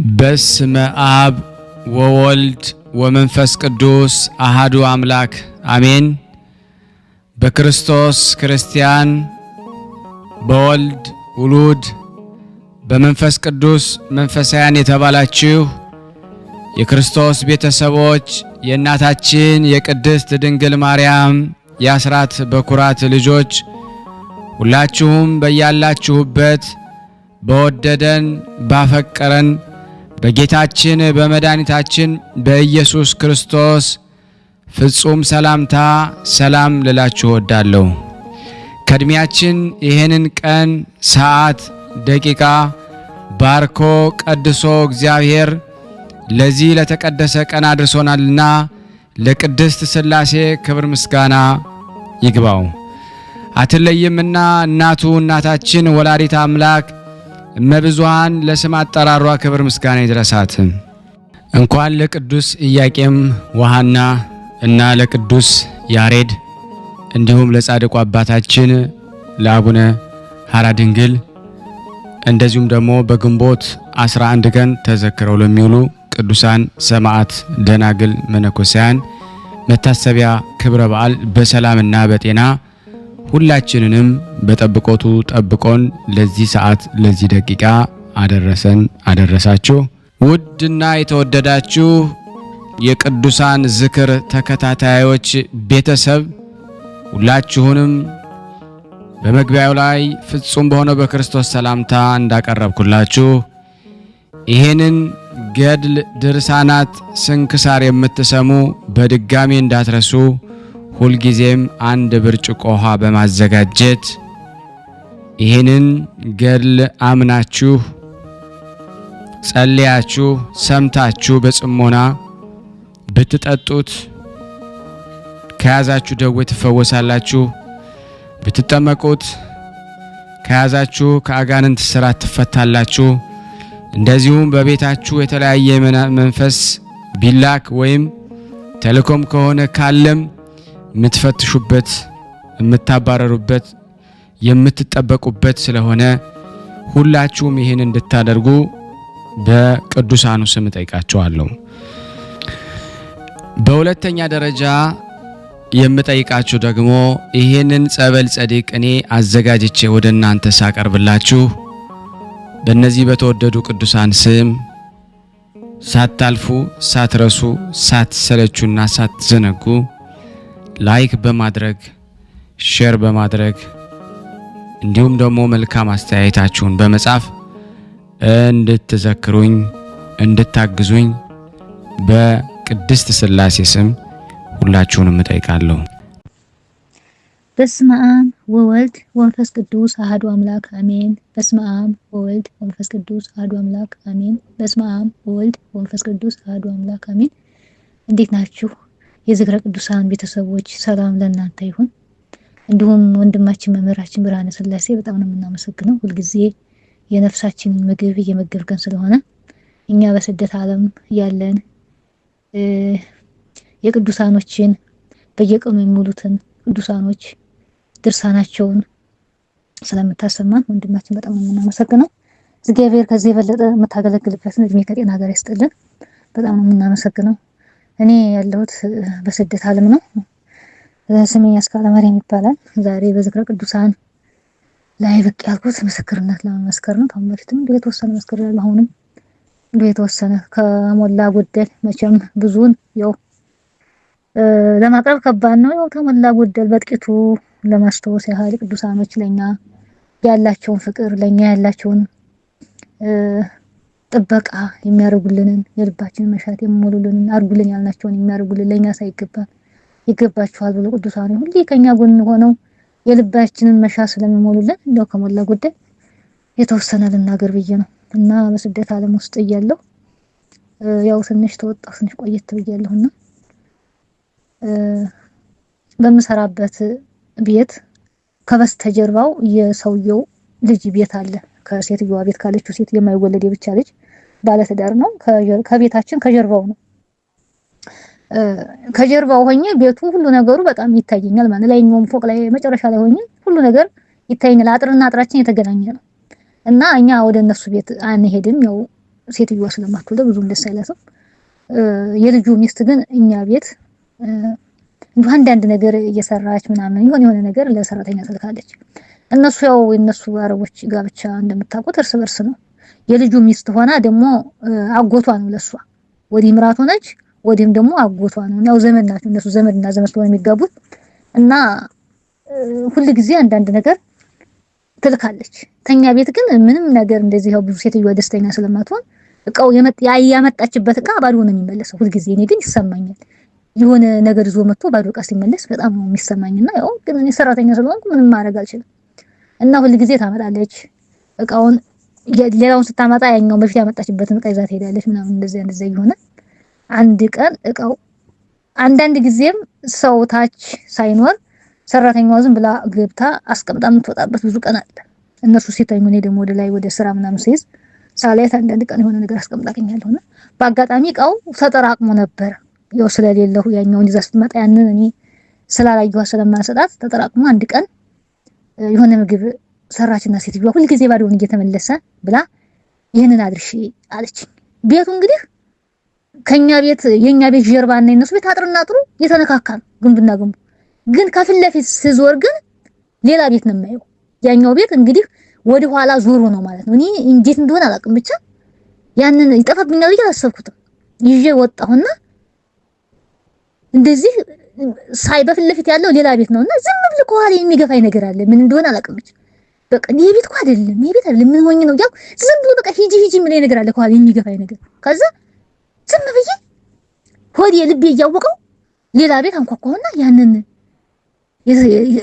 በስመ አብ ወወልድ ወመንፈስ ቅዱስ አሃዱ አምላክ አሜን። በክርስቶስ ክርስቲያን፣ በወልድ ውሉድ፣ በመንፈስ ቅዱስ መንፈሳውያን የተባላችሁ የክርስቶስ ቤተሰቦች የእናታችን የቅድስት ድንግል ማርያም የአስራት በኩራት ልጆች ሁላችሁም በያላችሁበት በወደደን ባፈቀረን በጌታችን በመድኃኒታችን በኢየሱስ ክርስቶስ ፍጹም ሰላምታ ሰላም ልላችሁ እወዳለሁ። ከእድሜያችን ይህንን ቀን፣ ሰዓት፣ ደቂቃ ባርኮ ቀድሶ እግዚአብሔር ለዚህ ለተቀደሰ ቀን አድርሶናልና ለቅድስት ሥላሴ ክብር ምስጋና ይግባው። አትለይምና እናቱ እናታችን ወላዲተ አምላክ እመብዙኃን ለስም አጠራሯ ክብር ምስጋና ይድረሳት። እንኳን ለቅዱስ ኢያቄም ወሐና እና ለቅዱስ ያሬድ እንዲሁም ለጻድቁ አባታችን ለአቡነ ሐራ ድንግል እንደዚሁም ደግሞ በግንቦት 11 ቀን ተዘክረው ለሚውሉ ቅዱሳን ሰማዕት፣ ደናግል፣ መነኮሳያን መታሰቢያ ክብረ በዓል በሰላምና በጤና ሁላችንንም በጠብቆቱ ጠብቆን ለዚህ ሰዓት ለዚህ ደቂቃ አደረሰን አደረሳችሁ። ውድና የተወደዳችሁ የቅዱሳን ዝክር ተከታታዮች ቤተሰብ ሁላችሁንም በመግቢያው ላይ ፍጹም በሆነው በክርስቶስ ሰላምታ እንዳቀረብኩላችሁ ይሄንን ገድል ድርሳናት ስንክሳር የምትሰሙ በድጋሚ እንዳትረሱ ሁልጊዜም አንድ ብርጭቆ ውሃ በማዘጋጀት ይህንን ገድል አምናችሁ ጸልያችሁ ሰምታችሁ በጽሞና ብትጠጡት ከያዛችሁ ደዌ ትፈወሳላችሁ። ብትጠመቁት ከያዛችሁ ከአጋንንት ስራት ትፈታላችሁ። እንደዚሁም በቤታችሁ የተለያየ መንፈስ ቢላክ ወይም ተልኮም ከሆነ ካለም የምትፈትሹበት፣ የምታባረሩበት፣ የምትጠበቁበት ስለሆነ ሁላችሁም ይህን እንድታደርጉ በቅዱሳኑ ስም ጠይቃችኋለሁ። በሁለተኛ ደረጃ የምጠይቃችሁ ደግሞ ይህንን ጸበል ጸዲቅ እኔ አዘጋጅቼ ወደ እናንተ ሳቀርብላችሁ በእነዚህ በተወደዱ ቅዱሳን ስም ሳታልፉ፣ ሳትረሱ፣ ሳትሰለቹና ሳትዘነጉ ላይክ በማድረግ ሼር በማድረግ እንዲሁም ደግሞ መልካም አስተያየታችሁን በመጻፍ እንድትዘክሩኝ እንድታግዙኝ በቅድስት ሥላሴ ስም ሁላችሁንም እጠይቃለሁ። በስመ አብ ወወልድ ወመንፈስ ቅዱስ አሐዱ አምላክ አሜን። በስመ አብ ወወልድ ወመንፈስ ቅዱስ አሐዱ አምላክ አሜን። በስመ አብ ወወልድ ወመንፈስ ቅዱስ አሐዱ አምላክ አሜን። እንዴት ናችሁ? የዝክረ ቅዱሳን ቤተሰቦች ሰላም ለእናንተ ይሁን። እንዲሁም ወንድማችን መምህራችን ብርሃነ ሥላሴ በጣም ነው የምናመሰግነው። ሁልጊዜ የነፍሳችን ምግብ እየመገብከን ስለሆነ እኛ በስደት ዓለም ያለን የቅዱሳኖችን በየቀኑ የሚውሉትን ቅዱሳኖች ድርሳናቸውን ስለምታሰማን ወንድማችን በጣም ነው የምናመሰግነው። እግዚአብሔር ከዚህ የበለጠ የምታገለግልበትን እድሜ ከጤና ጋር ያስጥልን። በጣም ነው የምናመሰግነው። እኔ ያለሁት በስደት ዓለም ነው። ስሜ አስካለ ማርያም ይባላል። ዛሬ በዝክረ ቅዱሳን ላይ ብቅ ያልኩት ምስክርነት ለመመስከር ነው። ከአሁን በፊትም እንዲሁ የተወሰነ መስክሬያለሁ። አሁንም እንዲሁ የተወሰነ ከሞላ ጎደል መቼም ብዙውን ያው ለማቅረብ ከባድ ነው። ያው ከሞላ ጎደል በጥቂቱ ለማስታወስ ያህል ቅዱሳኖች ለኛ ያላቸውን ፍቅር፣ ለኛ ያላቸውን ጥበቃ የሚያደርጉልንን የልባችንን መሻት የሚሞሉልንን አርጉልን ያልናቸውን የሚያደርጉልን ለኛ ሳይገባን ይገባችኋል ብሎ ቅዱሳኑ ሁሌ ከኛ ጎን ሆነው የልባችንን መሻት ስለሚሞሉልን እንደው ከሞላ ጎደል የተወሰነ ልናገር ብዬ ነው። እና በስደት ዓለም ውስጥ እያለሁ ያው ትንሽ ተወጣሁ፣ ትንሽ ቆየት ብያለሁና በምሰራበት ቤት ከበስተጀርባው የሰውየው ልጅ ቤት አለ። ከሴትዮዋ ቤት ካለችው ሴት የማይወለድ የብቻ ልጅ ባለትዳር ነው። ከቤታችን ከጀርባው ነው። ከጀርባው ሆኜ ቤቱ ሁሉ ነገሩ በጣም ይታየኛል ማለት ላይኛውም ፎቅ ላይ መጨረሻ ላይ ሆኜ ሁሉ ነገር ይታየኛል። አጥርና አጥራችን የተገናኘ ነው እና እኛ ወደ እነሱ ቤት አንሄድም። ያው ሴትዮዋ ስለማትወልድ ብዙም ደስ አይላትም። የልጁ ሚስት ግን እኛ ቤት አንዳንድ ነገር እየሰራች ምናምን የሆነ ነገር ለሰራተኛ ትልካለች። እነሱ ያው የነሱ አረቦች ጋብቻ እንደምታውቁት እርስ በርስ ነው። የልጁ ሚስት ሆና ደግሞ አጎቷ ነው ለሷ። ወዲህ ምራቱ ነች፣ ወዲህም ደግሞ አጎቷ ነው። ያው ዘመድ ናቸው እነሱ ዘመድና ዘመድ ስለሆነ የሚጋቡት እና ሁሉ ጊዜ አንዳንድ ነገር ትልካለች። ተኛ ቤት ግን ምንም ነገር እንደዚህ ያው ብዙ ሴትዮዋ ደስተኛ ስለማትሆን እቃው ያመጣችበት እቃ ባዶ ነው የሚመለሰው ሁሉ ጊዜ። እኔ ግን ይሰማኛል የሆነ ነገር ይዞ መጥቶ ባዶ እቃ ሲመለስ በጣም ነው የሚሰማኝና ያው ግን እኔ ሰራተኛ ስለሆንኩ ምንም ማድረግ አልችልም። እና ሁሉ ጊዜ ታመጣለች እቃውን ሌላውን ስታመጣ ያኛው በፊት ያመጣችበትን እቃ ይዛ ትሄዳለች ምናምን እንደዚህ ይሆናል። አንድ ቀን እቃው አንዳንድ ጊዜም ሰው ታች ሳይኖር ሰራተኛዋ ዝም ብላ ገብታ አስቀምጣ የምትወጣበት ብዙ ቀን አለ። እነሱ ሲተኙ እኔ ደግሞ ወደ ላይ ወደ ስራ ምናምን ሲይዝ ሳላየት አንዳንድ ቀን የሆነ ነገር አስቀምጣኛለሁና በአጋጣሚ እቃው ተጠራቅሞ ነበር። ያው ስለሌለው ያኛውን ይዛ ስትመጣ ያንን እኔ ስላላየኋት ስለማሰጣት ተጠራቅሞ አንድ ቀን የሆነ ምግብ ሰራችና ሴትዮዋ ሁሉ ጊዜ ባዶውን እየተመለሰ ብላ ይሄንን አድርሺ አለችኝ። ቤቱ እንግዲህ ከኛ ቤት የኛ ቤት ጀርባና የነሱ ቤት አጥርና አጥሩ የተነካካ ነው ግንብና ግንቡ። ግን ከፊት ለፊት ስዞር ግን ሌላ ቤት ነው የማየው። ያኛው ቤት እንግዲህ ወደ ኋላ ዞሮ ነው ማለት ነው። እኔ እንዴት እንደሆነ አላውቅም፣ ብቻ ያንን ይጠፋብኛል ብዬ አላሰብኩትም። ይዤ ወጣሁና እንደዚህ ሳይ በፊት ለፊት ያለው ሌላ ቤት ነውና ዝም ብሎ ከኋላ የሚገፋኝ ነገር አለ። ምን እንደሆነ አላውቅም። በቃ ይሄ ቤት እኮ አይደለም ምን ሆኜ ነው ያው ዝም ብሎ በቃ ሂጂ ምን ነገር አለ ከኋላ የሚገፋኝ ነገር። ከዛ ዝም ብዬ ሆዴ ልቤ እያወቀው ሌላ ቤት አንኳኳውና ያንን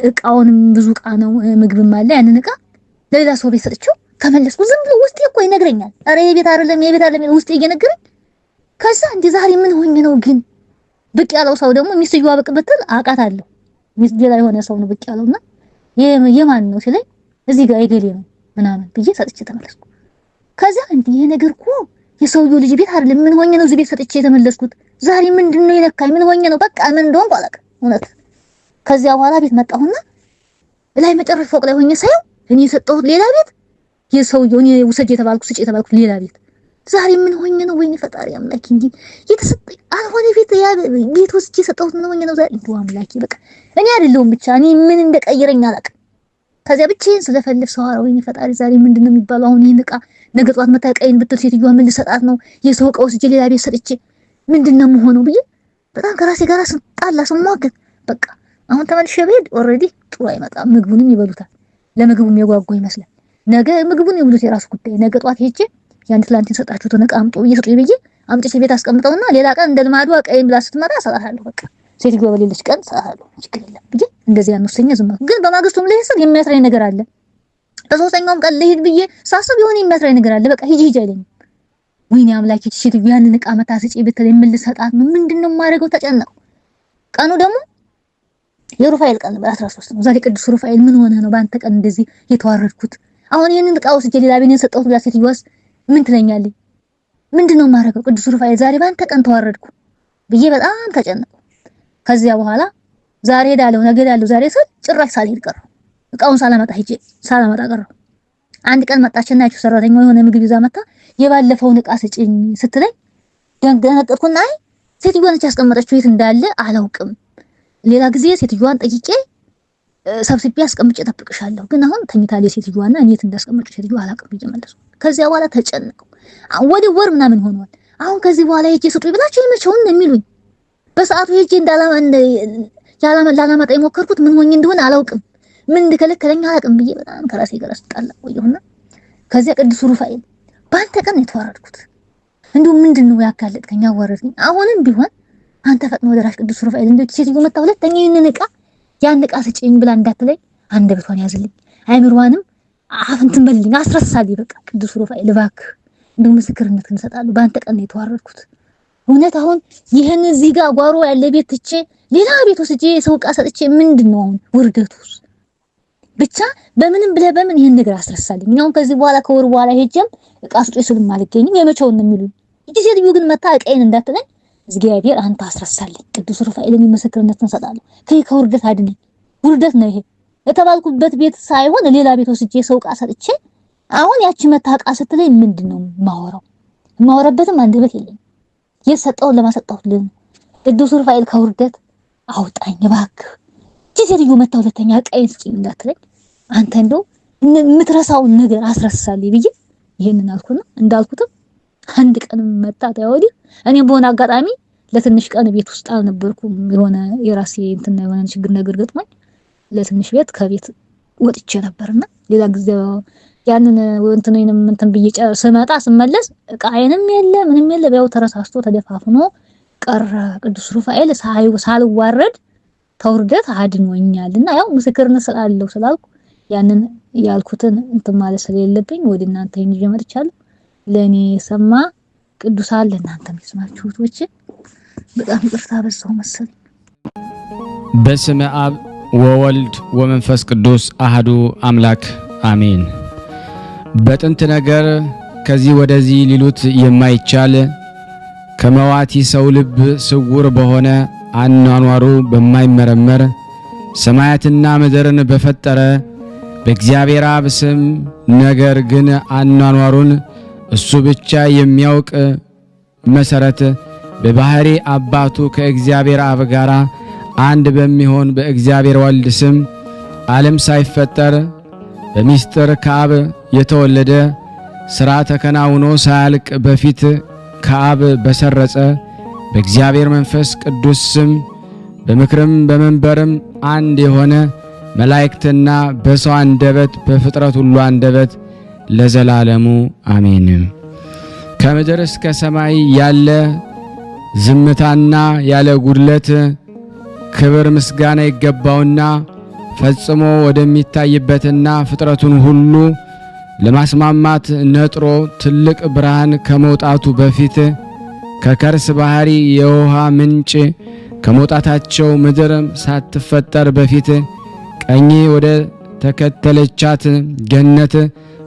እቃውንም ብዙ እቃ ነው ምግብም አለ ያንን እቃ ለሌላ ሰው ቤት ሰጥቼው ተመለስኩ። ዝም ብሎ ውስጤ እኮ ይነግረኛል፣ አረ ይሄ ቤት አይደለም ውስጤ እየነገረኝ። ከዛ እንዴ ዛሬ ምን ሆኜ ነው ግን ብቅ ያለው ሰው ደግሞ ሚስትየዋ ብቅ ብትል አውቃታለሁ። ሚስት ሌላ የሆነ ሰው ነው ብቅ ያለውና የማን ነው ሲለኝ እዚህ ጋር የገሌ ነው ምናምን ብዬ ሰጥቼ ተመለስኩ። ከዛ እንዴ ይሄ ነገር እኮ የሰውየው ልጅ ቤት አይደለም ምን ሆኜ ነው እዚህ ቤት ሰጥቼ የተመለስኩት? ዛሬ ምንድነው የነካኝ? ምን ሆኜ ነው? በቃ ምን እንደሆነ አላውቅም እውነት። ከዚያ በኋላ ቤት መጣሁና ላይ መጨረሻ ፎቅ ላይ ሆኜ ሳየው እኔ የሰጠሁት ሌላ ቤት፣ የሰውየው እኔ ውሰጅ የተባልኩት ስጭ የተባልኩት ሌላ ቤት። ዛሬ ምን ሆኜ ነው? ወይኔ ፈጣሪ አምላኬ እንጂ የተሰጠኝ አልሆነ ቤት ያ ቤት ወስጄ የሰጠሁት ምን ሆኜ ነው ዛሬ? እንደው አምላኬ በቃ እኔ አይደለሁም ብቻ እኔ ምን እንደቀየረኝ አላውቅም። ከዚያ ብቻዬን ስለፈልፍ ሰው ወይኔ ፈጣሪ ዛሬ ምንድነው የሚባለው? አሁን ይሄን እቃ ነገ ጧት መታ ቀይን ብትል ሴትዮዋ ምን ልሰጣት ነው? የሰው እቃ ወስጄ ሌላ ቤት ሰጥቼ ምንድነው የምሆነው ብዬ በጣም ከራሴ ጋር ስጣላ ስሟገት በቃ አሁን ተመልሼ ብሄድ ኦሬዲ ጥሩ አይመጣም። ምግቡንም ይበሉታል። ለምግቡም የጓጓ ይመስላል። ነገ ምግቡን ይብሉት የራሱ ጉዳይ። ነገ ጧት ሄጄ ያን ትላንት የሰጣችሁትን እቃ አምጡ እየሰጡኝ ብዬ አምጥቼ ቤት አስቀምጠውና ሌላ ቀን እንደልማዱ ቀይን ብላ ስትመጣ ሰጣታለሁ። በቃ ሴትዮዋ በሌለች ቀን ሰጣታለሁ። ችግር የለም ብዬ እንደዚህ ያንወሰኛ ዝም ማለት ግን በማግስቱም ልሄድ የሚያስረኝ ነገር አለ። በሶስተኛውም ቀን ልሄድ ብዬ ሳስብ የሆነ የሚያስረኝ ነገር አለ። በቃ ሂጂ አይለኝም። ወይኔ አምላኬ ሴትዮዋ ያንን እቃ መታ ስጪ ብትል የምልሰጣት ነው ምንድነው የማደርገው? ተጨነቁ። ቀኑ ደግሞ የሩፋኤል ቀን በ13 ነው። ዛሬ ቅዱስ ሩፋኤል ምን ሆነ ነው በአንተ ቀን እንደዚህ የተዋረድኩት? አሁን ይሄንን እቃ ወስጄ ሌላ ቤት የሰጠሁት ብላ ሴትዮዋስ ምን ትለኛለች? ምንድነው የማደርገው? ቅዱስ ሩፋኤል ዛሬ በአንተ ቀን ተዋረድኩ ብዬ በጣም ተጨነቁ። ከዚያ በኋላ ዛሬ ሄዳለሁ ነገ ሄዳለሁ ዛሬ ስል ጭራሽ ሳልሄድ ቀረሁ። እቃውን ሳላመጣ ቀረሁ። አንድ ቀን መጣችና ያቺው ሰራተኛው የሆነ ምግብ ይዛ መጣ። የባለፈውን እቃ ስጪኝ ስትለኝ ደነገጥኩና አይ ሴትዮዋ ነች ያስቀመጠችው የት እንዳለ አላውቅም። ሌላ ጊዜ ሴትዮዋን ጠይቄ ሰብስቤ አስቀምጬ እጠብቅሻለሁ፣ ግን አሁን ተኝታለች ሴትዮዋና እኔ የት እንዳስቀመጥኩ ሴትዮዋ አላውቅም ብዬ መለስኩ። ከዚያ በኋላ ተጨነቁ። ወደ ወር ምናምን ሆኗል። አሁን ከዚህ በኋላ ሄጄ ስጡኝ ብላችሁ የመቼውን ነው የሚሉኝ። በሰዓቱ ሄጄ ላላመጣ የሞከርኩት ምን ሆኜ እንደሆነ አላውቅም፣ ምን እንደከለከለኝ አላውቅም ብዬ በጣም ከራሴ ጋር ስጣላ ቆየሁና ከዚያ ቅዱስ ሩፋኤል በአንተ ቀን የተዋረድኩት እንደው ምንድነው ያጋለጥከኝ ያዋረድከኝ? አሁንም ቢሆን አንተ ፈጥኖ ደራሽ ቅዱስ ሩፋኤል እንደው ሴትዮ መጣ ሁለተኛ ይሄንን እቃ ያን እቃ ስጪኝ ብላ እንዳትለኝ አንደበቷን ያዝልኝ፣ አይምሯንም አፍንትን በልልኝ፣ አስረሳልኝ። በቃ ቅዱስ ሩፋኤል እባክህ እንደው ምስክርነት እንሰጣለሁ በአንተ ቀን የተዋረድኩት እውነት። አሁን ይሄን እዚህ ጋር ጓሮ ያለ ቤት ትቼ ሌላ ቤት ወስጄ ሰው እቃ ሰጥቼ ምንድነው አሁን ውርደቱስ? ብቻ በምንም ብለህ በምን ይሄን ነገር አስረሳልኝ። አሁን ከዚህ በኋላ ከወር በኋላ ሄጄም እቃ ስጡኝ ስልም አልገኝም፣ የመቼውን ነው የሚሉኝ። እቺ ሴትዮ ግን መታ እቃዬን እንዳትለኝ እግዚአብሔር አንተ አስረሳልኝ። ቅዱስ ሩፋኤልን ምስክርነት እንሰጣለሁ። ከውርደት አድነኝ። ውርደት ነው ይሄ የተባልኩበት ቤት ሳይሆን ሌላ ቤት ወስጄ ሰው እቃ ሰጥቼ አሁን ያቺ መታ እቃ ስትለኝ ምንድነው ማወራው? የማወራበትም አንደበት የለኝም። የሰጠውን ለማሰጣሁልን ቅዱስ ሩፋኤል ከውርደት አውጣኝ እባክህ። ሴትዮ መታ ሁለተኛ ቀይን ስጪኝ እንዳትለኝ አንተ እንደው የምትረሳውን ነገር አስረሳልኝ ብዬ ይሄንን አልኩና እንዳልኩትም አንድ ቀን መጣ ታውዲ እኔም በሆነ አጋጣሚ ለትንሽ ቀን ቤት ውስጥ አልነበርኩም። የሆነ የራሴ እንትን የሆነ ችግር ነገር ገጥሞኝ ለትንሽ ቤት ከቤት ወጥቼ ነበርና ሌላ ጊዜ ያንን ወንትነንም እንትን ብዬ ስመጣ ስመለስ ቃየንም የለ ምንም የለ ያው ተረሳስቶ ተደፋፍኖ ቀረ። ቅዱስ ሩፋኤል ሳልዋረድ ተውርደት አድኖኛልና ያው ምስክርነት ስላለው ስላልኩ ያንን ያልኩትን እንትን ማለት ስለሌለብኝ ወደ እናንተ ይዤ መጥቻለሁ። ለኔ ሰማ ቅዱሳን ለእናንተ መስማችሁት ወጭ በጣም ይቅርታ በዛው መሰለኝ። በስመ አብ ወወልድ ወመንፈስ ቅዱስ አህዱ አምላክ አሜን። በጥንት ነገር ከዚህ ወደዚህ ሊሉት የማይቻል ከመዋቲ ሰው ልብ ስውር በሆነ አኗኗሩ በማይመረመር ሰማያትና ምድርን በፈጠረ በእግዚአብሔር አብ ስም ነገር ግን አኗኗሩን እሱ ብቻ የሚያውቅ መሰረት በባህሪ አባቱ ከእግዚአብሔር አብ ጋር አንድ በሚሆን በእግዚአብሔር ወልድ ስም ዓለም ሳይፈጠር በሚስጥር ከአብ የተወለደ ሥራ ተከናውኖ ሳያልቅ በፊት ከአብ በሰረጸ በእግዚአብሔር መንፈስ ቅዱስ ስም በምክርም በመንበርም አንድ የሆነ መላእክትና በሰው አንደበት በፍጥረት ሁሉ አንደበት ለዘላለሙ አሜን። ከምድር እስከ ሰማይ ያለ ዝምታና ያለ ጉድለት ክብር ምስጋና ይገባውና ፈጽሞ ወደሚታይበትና ፍጥረቱን ሁሉ ለማስማማት ነጥሮ ትልቅ ብርሃን ከመውጣቱ በፊት ከከርስ ባህሪ የውሃ ምንጭ ከመውጣታቸው ምድር ሳትፈጠር በፊት ቀኝ ወደ ተከተለቻት ገነት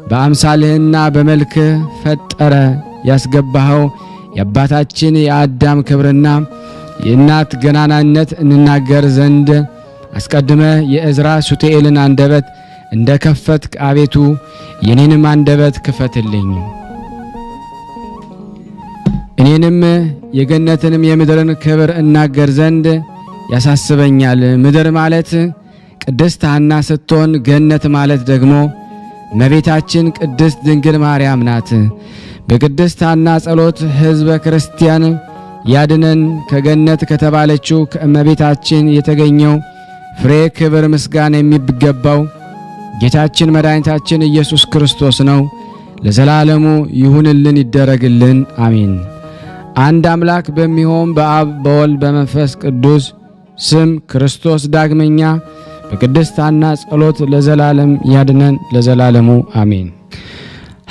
በአምሳልህና በመልክህ ፈጠረ። ያስገባኸው የአባታችን የአዳም ክብርና የእናት ገናናነት እንናገር ዘንድ አስቀድመ የእዝራ ሱቱኤልን አንደበት እንደ ከፈትክ አቤቱ የኔንም አንደበት ክፈትልኝ። እኔንም የገነትንም የምድርን ክብር እናገር ዘንድ ያሳስበኛል። ምድር ማለት ቅድስት ሐና ስትሆን ገነት ማለት ደግሞ እመቤታችን ቅድስት ድንግል ማርያም ናት። በቅድስት ሐና ጸሎት ሕዝበ ክርስቲያን ያድነን። ከገነት ከተባለችው ከእመቤታችን የተገኘው ፍሬ ክብር ምስጋና የሚገባው ጌታችን መድኃኒታችን ኢየሱስ ክርስቶስ ነው። ለዘላለሙ ይሁንልን ይደረግልን፣ አሜን። አንድ አምላክ በሚሆን በአብ በወልድ በመንፈስ ቅዱስ ስም ክርስቶስ ዳግመኛ በቅድስት ሐና ጸሎት ለዘላለም ያድነን፣ ለዘላለሙ አሜን።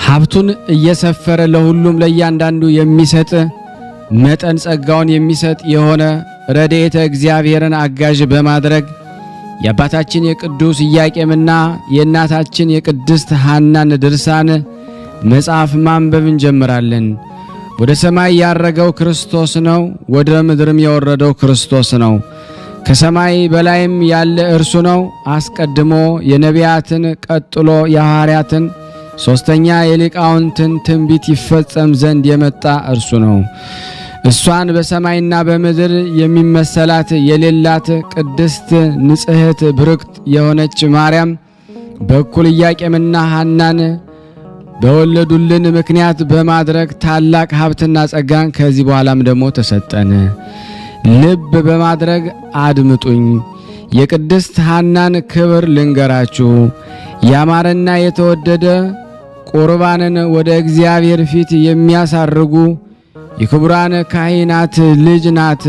ሀብቱን እየሰፈረ ለሁሉም ለእያንዳንዱ የሚሰጥ መጠን ጸጋውን የሚሰጥ የሆነ ረድኤተ እግዚአብሔርን አጋዥ በማድረግ የአባታችን የቅዱስ ኢያቄምና የእናታችን የቅድስት ሐናን ድርሳን መጽሐፍ ማንበብ እንጀምራለን። ወደ ሰማይ ያረገው ክርስቶስ ነው፣ ወደ ምድርም የወረደው ክርስቶስ ነው። ከሰማይ በላይም ያለ እርሱ ነው። አስቀድሞ የነቢያትን ቀጥሎ የሐዋርያትን ሶስተኛ የሊቃውንትን ትንቢት ይፈጸም ዘንድ የመጣ እርሱ ነው። እሷን በሰማይና በምድር የሚመሰላት የሌላት ቅድስት ንጽሕት ብርክት የሆነች ማርያም በኩል ኢያቄምና ሐናን በወለዱልን ምክንያት በማድረግ ታላቅ ሀብትና ጸጋን ከዚህ በኋላም ደግሞ ተሰጠን። ልብ በማድረግ አድምጡኝ። የቅድስት ሐናን ክብር ልንገራችሁ። ያማረና የተወደደ ቁርባንን ወደ እግዚአብሔር ፊት የሚያሳርጉ የክቡራን ካህናት ልጅ ናት።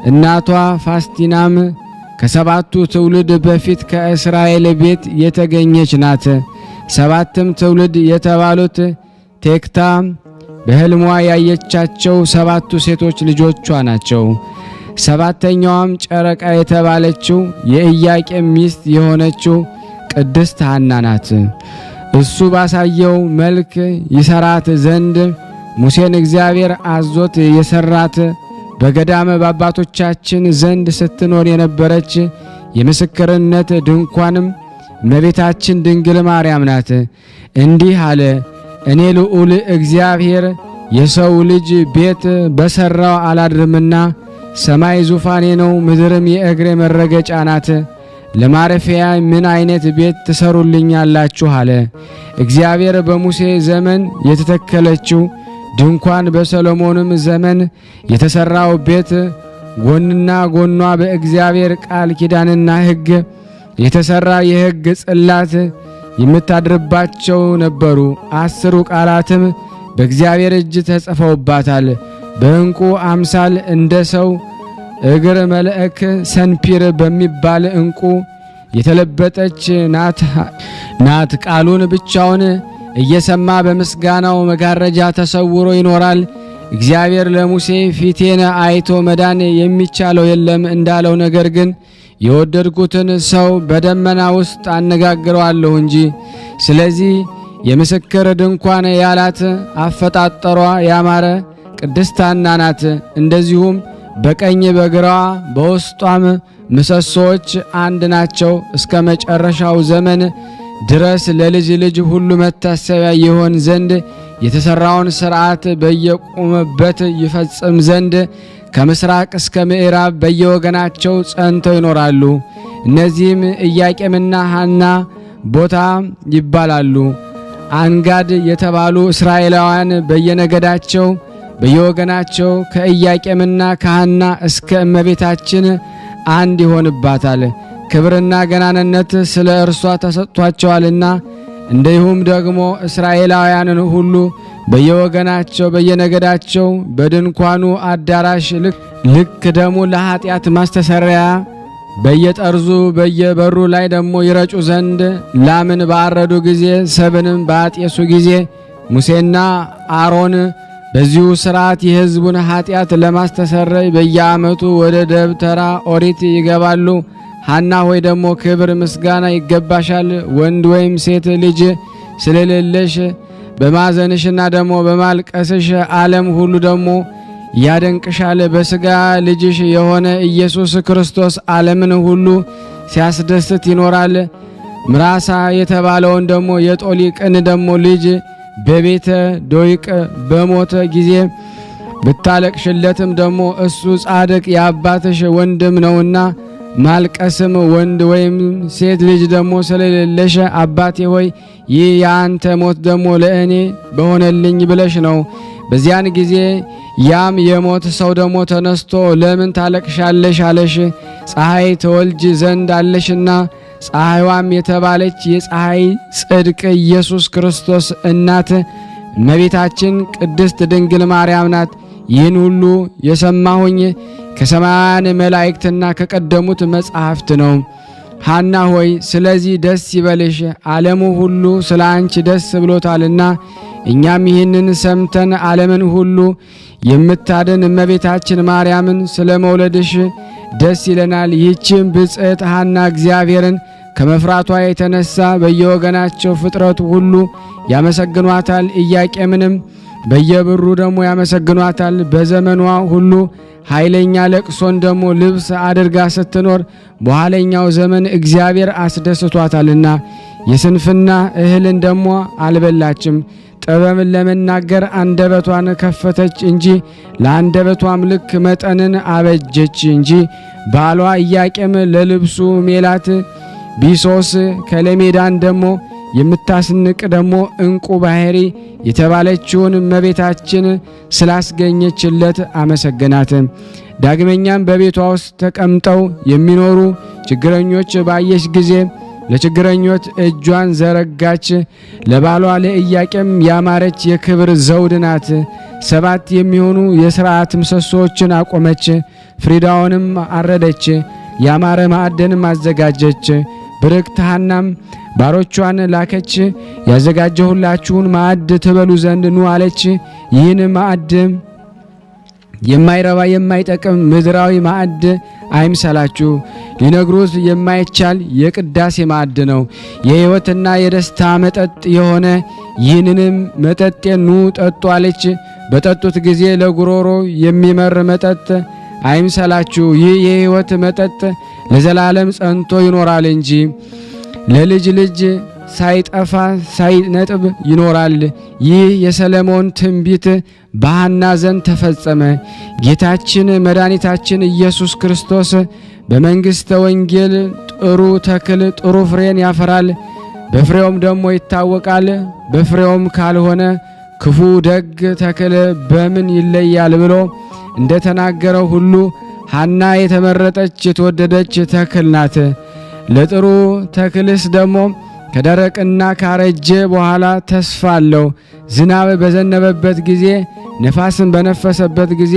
እናቷ ፋስቲናም ከሰባቱ ትውልድ በፊት ከእስራኤል ቤት የተገኘች ናት። ሰባትም ትውልድ የተባሉት ቴክታ በሕልሟ ያየቻቸው ሰባቱ ሴቶች ልጆቿ ናቸው። ሰባተኛዋም ጨረቃ የተባለችው የኢያቄም ሚስት የሆነችው ቅድስት ሐና ናት። እሱ ባሳየው መልክ ይሰራት ዘንድ ሙሴን እግዚአብሔር አዞት የሰራት በገዳመ በአባቶቻችን ዘንድ ስትኖር የነበረች የምስክርነት ድንኳንም እመቤታችን ድንግል ማርያም ናት። እንዲህ አለ፣ እኔ ልዑል እግዚአብሔር የሰው ልጅ ቤት በሰራው አላድርምና ሰማይ ዙፋኔ ነው፣ ምድርም የእግሬ መረገጫ ናት። ለማረፊያ ምን አይነት ቤት ትሰሩልኛላችሁ አለ። እግዚአብሔር በሙሴ ዘመን የተተከለችው ድንኳን በሰሎሞንም ዘመን የተሰራው ቤት ጎንና ጎኗ በእግዚአብሔር ቃል ኪዳንና ሕግ የተሰራ የሕግ ጽላት የምታድርባቸው ነበሩ። 10 ቃላትም በእግዚአብሔር እጅ ተጽፈውባታል። በዕንቁ አምሳል እንደ ሰው እግር መልአክ ሰንፒር በሚባል ዕንቁ የተለበጠች ናት። ቃሉን ብቻውን እየሰማ በምስጋናው መጋረጃ ተሰውሮ ይኖራል። እግዚአብሔር ለሙሴ ፊቴን አይቶ መዳን የሚቻለው የለም እንዳለው፣ ነገር ግን የወደድኩትን ሰው በደመና ውስጥ አነጋግረዋለሁ እንጂ። ስለዚህ የምስክር ድንኳን ያላት አፈጣጠሯ ያማረ ቅድስት ሐና ናት። እንደዚሁም በቀኝ በግራዋ በውስጧም ምሰሶች አንድ ናቸው። እስከ መጨረሻው ዘመን ድረስ ለልጅ ልጅ ሁሉ መታሰቢያ ይሆን ዘንድ የተሰራውን ሥርዓት በየቆመበት ይፈጽም ዘንድ ከምስራቅ እስከ ምዕራብ በየወገናቸው ጸንተው ይኖራሉ። እነዚህም ኢያቄምና ሐና ቦታ ይባላሉ። አንጋድ የተባሉ እስራኤላውያን በየነገዳቸው በየወገናቸው ከኢያቄምና ከሐና እስከ እመቤታችን አንድ ይሆንባታል። ክብርና ገናንነት ስለ እርሷ ተሰጥቷቸዋልና። እንዲሁም ደግሞ እስራኤላውያንን ሁሉ በየወገናቸው በየነገዳቸው በድንኳኑ አዳራሽ ልክ ደሙ ለኃጢአት ማስተሰሪያ በየጠርዙ በየበሩ ላይ ደግሞ ይረጩ ዘንድ ላምን ባረዱ ጊዜ ሰብንም ባጤሱ ጊዜ ሙሴና አሮን በዚሁ ሥርዓት የሕዝቡን ኃጢአት ለማስተሰረይ በየዓመቱ ወደ ደብተራ ኦሪት ይገባሉ። ሐና ሆይ ደግሞ ክብር ምስጋና ይገባሻል። ወንድ ወይም ሴት ልጅ ስለሌለሽ በማዘንሽና ደግሞ በማልቀስሽ ዓለም ሁሉ ደግሞ ያደንቅሻል። በሥጋ ልጅሽ የሆነ ኢየሱስ ክርስቶስ ዓለምን ሁሉ ሲያስደስት ይኖራል። ምራሳ የተባለውን ደግሞ የጦሊቅን ደግሞ ልጅ በቤተ ዶይቅ በሞተ ጊዜ ብታለቅሽለትም ደግሞ እሱ ጻድቅ የአባትሽ ወንድም ነውና ማልቀስም ወንድ ወይም ሴት ልጅ ደግሞ ስለሌለሽ አባቴ ሆይ ይህ የአንተ ሞት ደግሞ ለእኔ በሆነልኝ ብለሽ ነው። በዚያን ጊዜ ያም የሞት ሰው ደግሞ ተነስቶ ለምን ታለቅሻለሽ አለሽ። ፀሐይ ተወልጅ ዘንድ አለሽና ፀሐይዋም የተባለች የፀሐይ ጽድቅ ኢየሱስ ክርስቶስ እናት እመቤታችን ቅድስት ድንግል ማርያም ናት። ይህን ሁሉ የሰማሁኝ ከሰማያን መላእክትና ከቀደሙት መጻሕፍት ነው። ሐና ሆይ ስለዚህ ደስ ይበልሽ፣ ዓለሙ ሁሉ ስለ አንቺ ደስ ብሎታልና። እኛም ይህንን ሰምተን ዓለምን ሁሉ የምታድን እመቤታችን ማርያምን ስለ መውለድሽ ደስ ይለናል። ይህችም ብጽዕት ሐና እግዚአብሔርን ከመፍራቷ የተነሳ በየወገናቸው ፍጥረቱ ሁሉ ያመሰግኗታል። ኢያቄምንም በየብሩ ደግሞ ያመሰግኗታል። በዘመኗ ሁሉ ኃይለኛ ለቅሶን ደግሞ ልብስ አድርጋ ስትኖር በኋለኛው ዘመን እግዚአብሔር አስደስቷታልና የስንፍና እህልን ደግሞ አልበላችም። ጥበብን ለመናገር አንደበቷን ከፈተች እንጂ ለአንደበቷም ልክ መጠንን አበጀች እንጂ። ባሏ ኢያቄም ለልብሱ ሜላት ቢሶስ ከለሜዳን ደግሞ የምታስንቅ ደግሞ እንቁ ባህሪ የተባለችውን እመቤታችን ስላስገኘችለት አመሰገናት። ዳግመኛም በቤቷ ውስጥ ተቀምጠው የሚኖሩ ችግረኞች ባየች ጊዜ ለችግረኞች እጇን ዘረጋች። ለባሏ ለኢያቄም ያማረች የክብር ዘውድ ናት። 7 የሚሆኑ የሥርዓት ምሰሶችን አቆመች። ፍሪዳውንም አረደች። ያማረ ማዕድንም አዘጋጀች። ብርክት ሐናም ባሮቿን ላከች። ያዘጋጀሁላችሁን ማዕድ ትበሉ ዘንድ ኑ አለች። ይህን ማዕድ የማይረባ የማይጠቅም ምድራዊ ማዕድ አይምሰላችሁ፣ ሊነግሩት የማይቻል የቅዳሴ ማዕድ ነው። የሕይወትና የደስታ መጠጥ የሆነ ይህንንም መጠጥ ኑ ጠጡ አለች። በጠጡት ጊዜ ለጉሮሮ የሚመር መጠጥ አይምሰላችሁ፣ ይህ የሕይወት መጠጥ ለዘላለም ጸንቶ ይኖራል እንጂ ለልጅ ልጅ ሳይጠፋ ሳይነጥብ ይኖራል። ይህ የሰለሞን ትንቢት በሐና ዘንድ ተፈጸመ። ጌታችን መድኃኒታችን ኢየሱስ ክርስቶስ በመንግሥተ ወንጌል ጥሩ ተክል ጥሩ ፍሬን ያፈራል፣ በፍሬውም ደግሞ ይታወቃል። በፍሬውም ካልሆነ ክፉ ደግ ተክል በምን ይለያል ብሎ እንደተናገረው ሁሉ ሐና የተመረጠች የተወደደች ተክል ናት። ለጥሩ ተክልስ ደግሞ ከደረቅና ካረጀ በኋላ ተስፋ አለው። ዝናብ በዘነበበት ጊዜ፣ ነፋስን በነፈሰበት ጊዜ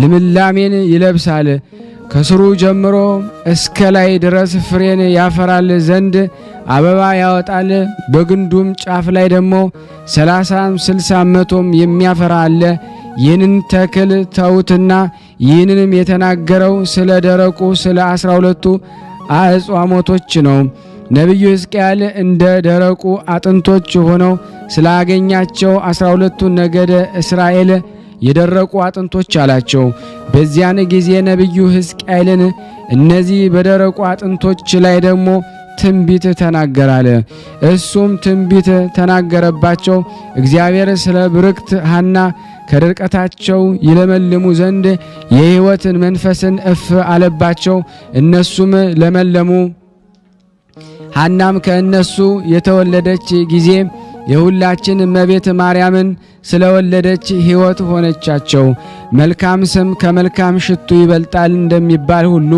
ልምላሜን ይለብሳል። ከስሩ ጀምሮ እስከ ላይ ድረስ ፍሬን ያፈራል ዘንድ አበባ ያወጣል። በግንዱም ጫፍ ላይ ደግሞ 30 60 መቶም የሚያፈራ አለ። ይህንን ተክል ተውትና ይህንንም የተናገረው ስለ ደረቁ ስለ 12ቱ አጽዋሞቶች ነው። ነቢዩ ሕዝቅኤል እንደ ደረቁ አጥንቶች ሆነው ስላገኛቸው 12ቱ ነገደ እስራኤል የደረቁ አጥንቶች አላቸው። በዚያን ጊዜ ነቢዩ ሕዝቅኤልን እነዚህ በደረቁ አጥንቶች ላይ ደግሞ ትንቢት ተናገራለ። እሱም ትንቢት ተናገረባቸው። እግዚአብሔር ስለ ብርክት ሐና ከድርቀታቸው ይለመልሙ ዘንድ የሕይወትን መንፈስን እፍ አለባቸው። እነሱም ለመለሙ። ሐናም ከእነሱ የተወለደች ጊዜ የሁላችን እመቤት ማርያምን ስለወለደች ሕይወት ሆነቻቸው። መልካም ስም ከመልካም ሽቱ ይበልጣል እንደሚባል ሁሉ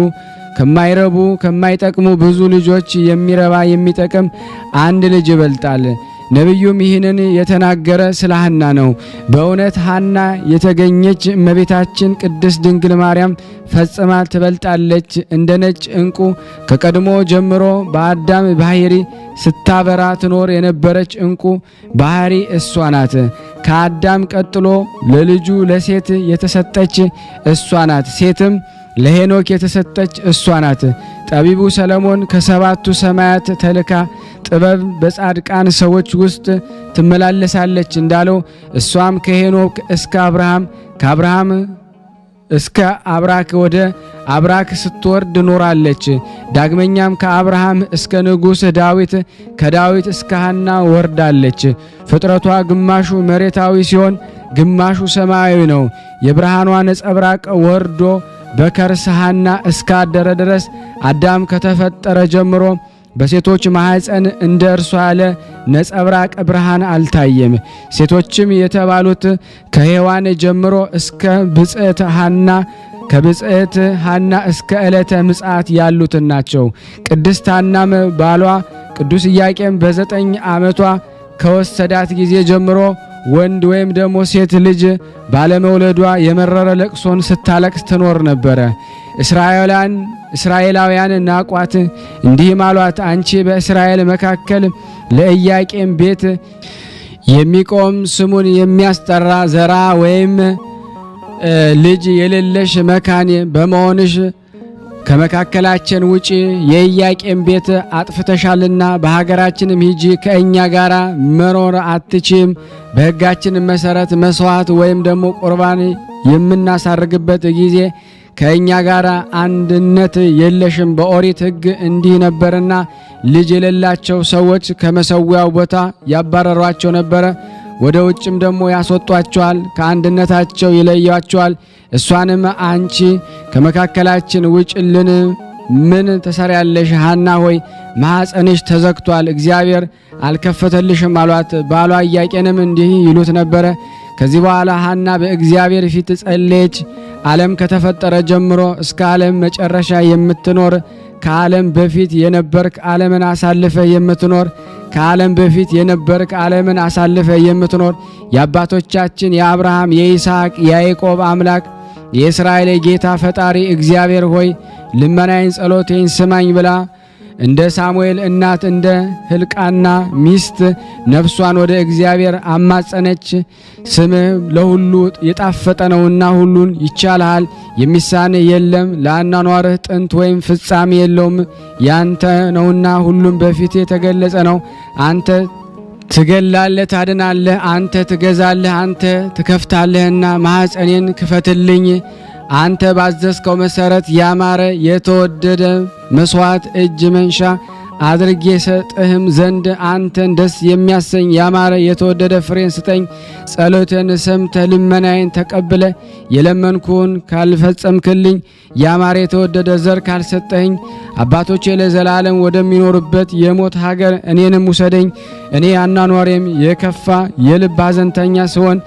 ከማይረቡ ከማይጠቅሙ ብዙ ልጆች የሚረባ የሚጠቅም አንድ ልጅ ይበልጣል። ነቢዩም ይህንን የተናገረ ስለ ሐና ነው። በእውነት ሐና የተገኘች እመቤታችን ቅድስት ድንግል ማርያም ፈጽማ ትበልጣለች። እንደ ነጭ ዕንቁ ከቀድሞ ጀምሮ በአዳም ባህሪ ስታበራ ትኖር የነበረች ዕንቁ ባህሪ እሷ ናት። ከአዳም ቀጥሎ ለልጁ ለሴት የተሰጠች እሷ ናት። ሴትም ለሄኖክ የተሰጠች እሷ ናት። ጠቢቡ ሰለሞን ከሰባቱ ሰማያት ተልካ ጥበብ በጻድቃን ሰዎች ውስጥ ትመላለሳለች እንዳለው እሷም ከሄኖክ እስከ አብርሃም ከአብርሃም እስከ አብራክ ወደ አብራክ ስትወርድ ኖራለች። ዳግመኛም ከአብርሃም እስከ ንጉሥ ዳዊት ከዳዊት እስከ ሐና ወርዳለች። ፍጥረቷ ግማሹ መሬታዊ ሲሆን ግማሹ ሰማያዊ ነው። የብርሃኗ ነጸብራቅ ወርዶ በከርሰ ሐና እስካደረ ድረስ አዳም ከተፈጠረ ጀምሮ በሴቶች ማኅፀን እንደ እርሷ ያለ ነጸብራቅ ብርሃን አልታየም። ሴቶችም የተባሉት ከሔዋን ጀምሮ እስከ ብጽዕት ሐና ከብጽዕት ሐና እስከ ዕለተ ምጽአት ያሉት ናቸው። ቅድስት ሐናም ባሏ ቅዱስ ኢያቄም በ9 ዓመቷ ከወሰዳት ጊዜ ጀምሮ ወንድ ወይም ደግሞ ሴት ልጅ ባለመውለዷ የመረረ ለቅሶን ስታለቅስ ትኖር ነበረ። እስራኤላውያን ናቋት፣ እንዲህም አሏት፣ አንቺ በእስራኤል መካከል ለኢያቄም ቤት የሚቆም ስሙን የሚያስጠራ ዘራ ወይም ልጅ የሌለሽ መካን በመሆንሽ ከመካከላችን ውጪ የኢያቄም ቤት አጥፍተሻልና በሀገራችንም ሂጂ፣ ከእኛ ጋራ መኖር አትችም። በሕጋችን መሰረት መስዋዕት ወይም ደግሞ ቁርባን የምናሳርግበት ጊዜ ከእኛ ጋራ አንድነት የለሽም። በኦሪት ሕግ እንዲህ ነበርና ልጅ የሌላቸው ሰዎች ከመሰዊያው ቦታ ያባረሯቸው ነበረ። ወደ ውጭም ደግሞ ያስወጧቸዋል፣ ከአንድነታቸው ይለያቸዋል። እሷንም አንቺ ከመካከላችን ውጭልን ምን ተሰሪያለሽ? ሐና ሆይ ማኅፀንሽ ተዘግቷል፣ እግዚአብሔር አልከፈተልሽም አሏት። ባሏ ኢያቄንም እንዲህ ይሉት ነበረ። ከዚህ በኋላ ሐና በእግዚአብሔር ፊት ጸለየች። ዓለም ከተፈጠረ ጀምሮ እስከ ዓለም መጨረሻ የምትኖር ከዓለም በፊት የነበርክ ዓለምን አሳልፈ የምትኖር ከዓለም በፊት የነበርክ ዓለምን አሳልፈ የምትኖር የአባቶቻችን የአብርሃም የይስሐቅ የያዕቆብ አምላክ የእስራኤል ጌታ ፈጣሪ እግዚአብሔር ሆይ ልመናዬን ጸሎቴን ስማኝ ብላ እንደ ሳሙኤል እናት እንደ ሕልቃና ሚስት ነፍሷን ወደ እግዚአብሔር አማጸነች። ስምህ ለሁሉ የጣፈጠ ነውና ሁሉን ይቻልሃል፣ የሚሳንህ የለም። ለአኗኗርህ ጥንት ወይም ፍጻሜ የለውም። ያንተ ነውና ሁሉም በፊት የተገለጸ ነው። አንተ ትገላለህ፣ ታድናለህ፣ አንተ ትገዛለህ፣ አንተ ትከፍታለህና ማኅፀኔን ክፈትልኝ። አንተ ባዘዝከው መሰረት ያማረ የተወደደ መስዋዕት እጅ መንሻ አድርጌ ሰጥህም ዘንድ አንተን ደስ የሚያሰኝ ያማረ የተወደደ ፍሬን ስጠኝ። ጸሎቴን ሰምተህ ልመናዬን ተቀብለ የለመንኩን ካልፈጸምክልኝ ያማረ የተወደደ ዘር ካልሰጠኸኝ አባቶቼ ለዘላለም ወደሚኖሩበት የሞት ሀገር እኔንም ውሰደኝ። እኔ አኗኗሬም የከፋ የልብ ሐዘንተኛ ስሆን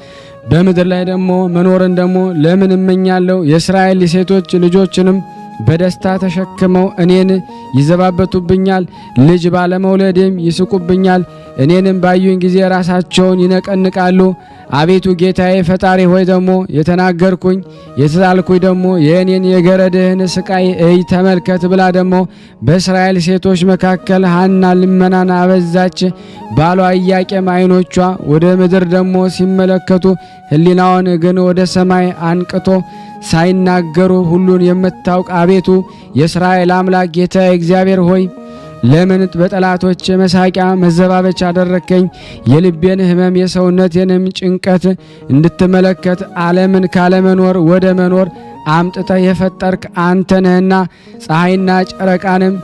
በምድር ላይ ደግሞ መኖርን ደግሞ ለምን እመኛለሁ? የእስራኤል ሴቶች ልጆችንም በደስታ ተሸክመው እኔን ይዘባበቱብኛል፣ ልጅ ባለመውለዴም ይስቁብኛል። እኔንም ባዩኝ ጊዜ ራሳቸውን ይነቀንቃሉ። አቤቱ ጌታዬ ፈጣሪ ሆይ ደግሞ የተናገርኩኝ የተሳልኩኝ ደግሞ የእኔን የገረድህን ስቃይ እይ ተመልከት ብላ ደግሞ በእስራኤል ሴቶች መካከል ሐና ልመናን አበዛች። ባሏ ኢያቄም ዓይኖቿ ወደ ምድር ደግሞ ሲመለከቱ ሕሊናውን ግን ወደ ሰማይ አንቅቶ ሳይናገሩ ሁሉን የምታውቅ አቤቱ የእስራኤል አምላክ ጌታ እግዚአብሔር ሆይ ለምን በጠላቶች መሳቂያ መዘባበቻ አደረከኝ? የልቤን ሕመም የሰውነቴንም ጭንቀት እንድትመለከት ዓለምን ካለመኖር ወደ መኖር አምጥተ የፈጠርክ አንተ ነህና ፀሐይና ጨረቃንም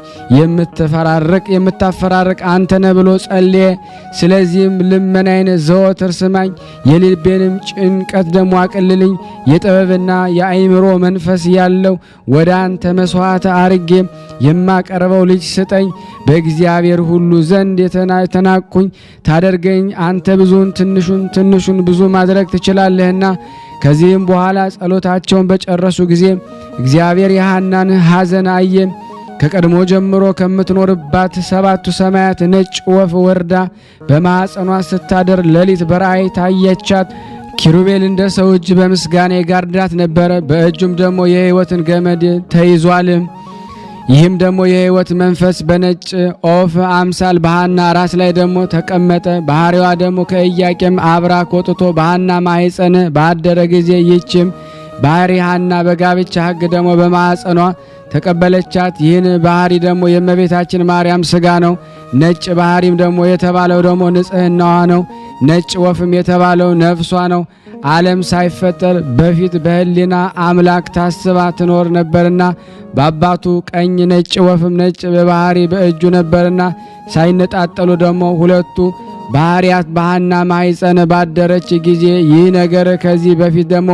የምታፈራርቅ አንተ ነህ ብሎ ጸልየ። ስለዚህም ልመናዬን ዘወትር ስማኝ፣ የልቤንም ጭንቀት ደግሞ አቅልልኝ። የጥበብና የአእምሮ መንፈስ ያለው ወደ አንተ መስዋዕት አርጌ የማቀርበው ልጅ ስጠኝ። በእግዚአብሔር ሁሉ ዘንድ የተናቅኩኝ ታደርገኝ። አንተ ብዙን ትንሹን ብዙ ማድረግ ትችላለህና። ከዚህም በኋላ ጸሎታቸውን በጨረሱ ጊዜ እግዚአብሔር የሐናን ሐዘን አየ። ከቀድሞ ጀምሮ ከምትኖርባት ሰባቱ ሰማያት ነጭ ወፍ ወርዳ በማኅፀኗ ስታደር ሌሊት በራእይ ታየቻት። ኪሩቤል እንደ ሰው እጅ በምስጋና ይጋርዳት ነበረ። በእጁም ደግሞ የሕይወትን ገመድ ተይዟል። ይህም ደግሞ የሕይወት መንፈስ በነጭ ኦፍ አምሳል በሐና ራስ ላይ ደግሞ ተቀመጠ። ባህሪዋ ደግሞ ከኢያቄም አብራክ ወጥቶ በሐና ማኅፀን ባደረ ጊዜ ይህችም ባህሪ ሐና በጋብቻ ሕግ ደግሞ በማኅፀኗ ተቀበለቻት። ይህን ባህሪ ደግሞ የእመቤታችን ማርያም ሥጋ ነው። ነጭ ባህሪም ደግሞ የተባለው ደግሞ ንጽሕናዋ ነው። ነጭ ወፍም የተባለው ነፍሷ ነው። ዓለም ሳይፈጠር በፊት በሕሊና አምላክ ታስባ ትኖር ነበርና በአባቱ ቀኝ ነጭ ወፍም ነጭ በባህሪ በእጁ ነበርና ሳይነጣጠሉ ደግሞ ሁለቱ ባህሪያት በሐና ማኅፀን ባደረች ጊዜ ይህ ነገር ከዚህ በፊት ደግሞ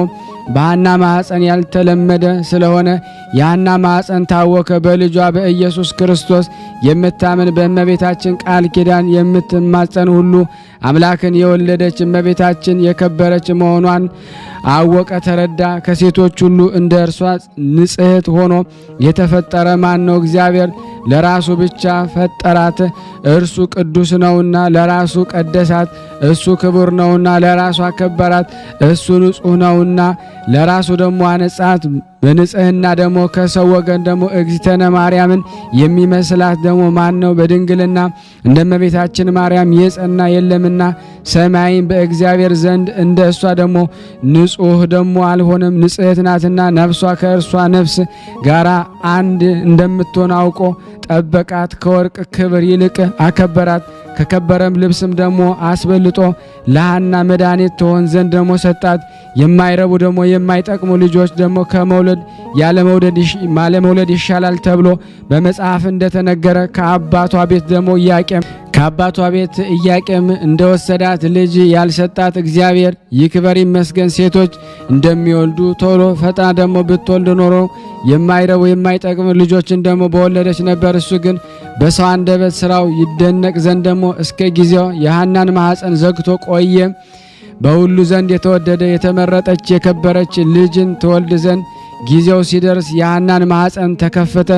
በሐና ማኅፀን ያልተለመደ ስለሆነ የሐና ማኅፀን ታወከ። በልጇ በኢየሱስ ክርስቶስ የምታምን በእመቤታችን ቃል ኪዳን የምትማጸን ሁሉ አምላክን የወለደች እመቤታችን የከበረች መሆኗን አወቀ፣ ተረዳ። ከሴቶች ሁሉ እንደ እርሷ ንጽሕት ሆኖ የተፈጠረ ማን ነው? እግዚአብሔር ለራሱ ብቻ ፈጠራት። እርሱ ቅዱስ ነውና ለራሱ ቀደሳት። እሱ ክቡር ነውና ለራሱ አከበራት። እሱ ንጹሕ ነውና ለራሱ ደግሞ አነጻት። በንጽሕና ደግሞ ከሰው ወገን ደግሞ እግዝእትነ ማርያምን የሚመስላት ደግሞ ማን ነው? በድንግልና እንደ እመቤታችን ማርያም የጸና የለምና ሰማይን በእግዚአብሔር ዘንድ እንደ እሷ ደግሞ ንጹሕ ደግሞ አልሆነም። ንጽሕት ናትና ነፍሷ ከእርሷ ነፍስ ጋራ አንድ እንደምትሆን አውቆ ጠበቃት። ከወርቅ ክብር ይልቅ አከበራት። ከከበረም ልብስም ደግሞ አስበልጦ ለሐና መድኃኒት ትሆን ዘንድ ደግሞ ሰጣት። የማይረቡ ደግሞ የማይጠቅሙ ልጆች ደግሞ ከመውለድ ያለመውለድ ይሻላል ተብሎ በመጽሐፍ እንደተነገረ ከአባቷ ቤት ኢያቄም እንደወሰዳት ልጅ ያልሰጣት እግዚአብሔር ይክበር ይመስገን። ሴቶች እንደሚወልዱ ቶሎ ፈጥና ደግሞ ብትወልድ ኖሮ የማይረቡ የማይጠቅሙ ልጆችን ደግሞ በወለደች ነበር። እሱ ግን በሰው አንደበት ስራው ይደነቅ ዘንድ ደግሞ እስከ ጊዜው የሐናን ማኅፀን ዘግቶ ቆየ። በሁሉ ዘንድ የተወደደ የተመረጠች የከበረች ልጅን ትወልድ ዘንድ ጊዜው ሲደርስ የሐናን ማኅፀን ተከፈተ።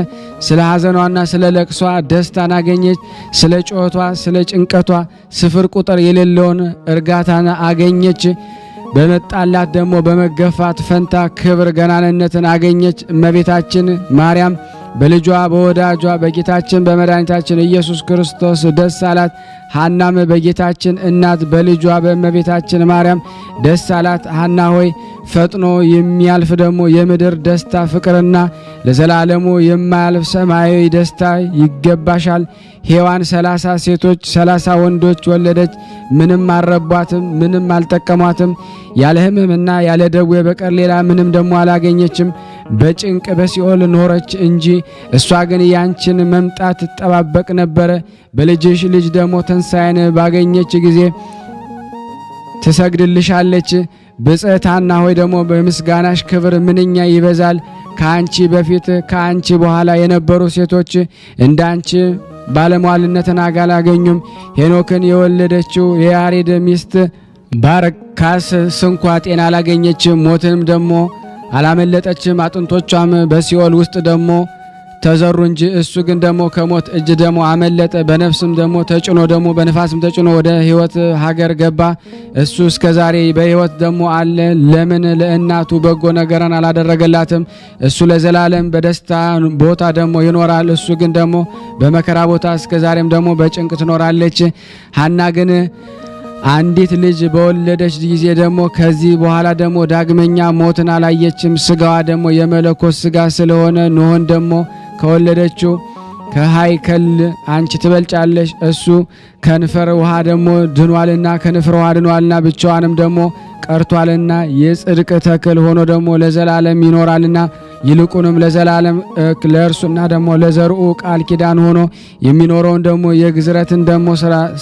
ስለ ሐዘኗና ስለ ለቅሷ ደስታን አገኘች። ስለ ጩኸቷ ስለ ጭንቀቷ ስፍር ቁጥር የሌለውን እርጋታን አገኘች። በመጣላት ደግሞ በመገፋት ፈንታ ክብር ገናንነትን አገኘች። እመቤታችን ማርያም በልጇ በወዳጇ በጌታችን በመድኃኒታችን ኢየሱስ ክርስቶስ ደስ አላት። ሐናም በጌታችን እናት በልጇ በእመቤታችን ማርያም ደስ አላት። ሐና ሆይ ፈጥኖ የሚያልፍ ደግሞ የምድር ደስታ ፍቅርና ለዘላለሙ የማያልፍ ሰማያዊ ደስታ ይገባሻል። ሔዋን 30 ሴቶች 30 ወንዶች ወለደች፣ ምንም አልረቧትም፣ ምንም አልጠቀሟትም። ያለ ሕመምና ያለ ደዌ በቀር ሌላ ምንም ደግሞ አላገኘችም። በጭንቅ በሲኦል ኖረች እንጂ እሷ ግን ያንቺን መምጣት ትጠባበቅ ነበረ። በልጅሽ ልጅ ደግሞ ትንሣኤን ባገኘች ጊዜ ትሰግድልሻለች። ብጽዕት ሐና ሆይ ደግሞ በምስጋናሽ ክብር ምንኛ ይበዛል። ከአንቺ በፊት ከአንቺ በኋላ የነበሩ ሴቶች እንዳንቺ ባለሟልነትን አላገኙም። ሄኖክን የወለደችው የያሬድ ሚስት ባረካስ ስንኳ ጤና አላገኘችም፣ ሞትንም ደግሞ አላመለጠችም። አጥንቶቿም በሲኦል ውስጥ ደግሞ ተዘሩ እንጂ እሱ ግን ደግሞ ከሞት እጅ ደግሞ አመለጠ። በነፍስም ደግሞ ተጭኖ ደግሞ በነፋስም ተጭኖ ወደ ሕይወት ሀገር ገባ። እሱ እስከዛሬ በሕይወት ደግሞ አለ። ለምን ለእናቱ በጎ ነገርን አላደረገላትም? እሱ ለዘላለም በደስታ ቦታ ደግሞ ይኖራል። እሱ ግን ደግሞ በመከራ ቦታ እስከዛሬም ደግሞ በጭንቅ ትኖራለች። ሐና ግን አንዲት ልጅ በወለደች ጊዜ ደግሞ ከዚህ በኋላ ደግሞ ዳግመኛ ሞትን አላየችም። ስጋዋ ደግሞ የመለኮት ስጋ ስለሆነ ኖኅን ደግሞ ከወለደችው ከሃይከል አንቺ ትበልጫለሽ። እሱ ከንፈር ውሃ ደግሞ ድኗልና ከንፈር ውሃ ድኗልና ብቻዋንም ደግሞ ቀርቷልና የጽድቅ ተክል ሆኖ ደግሞ ለዘላለም ይኖራልና ይልቁንም ለዘላለም ለእርሱና ደግሞ ለዘርኡ ቃል ኪዳን ሆኖ የሚኖረውን ደግሞ የግዝረትን ደግሞ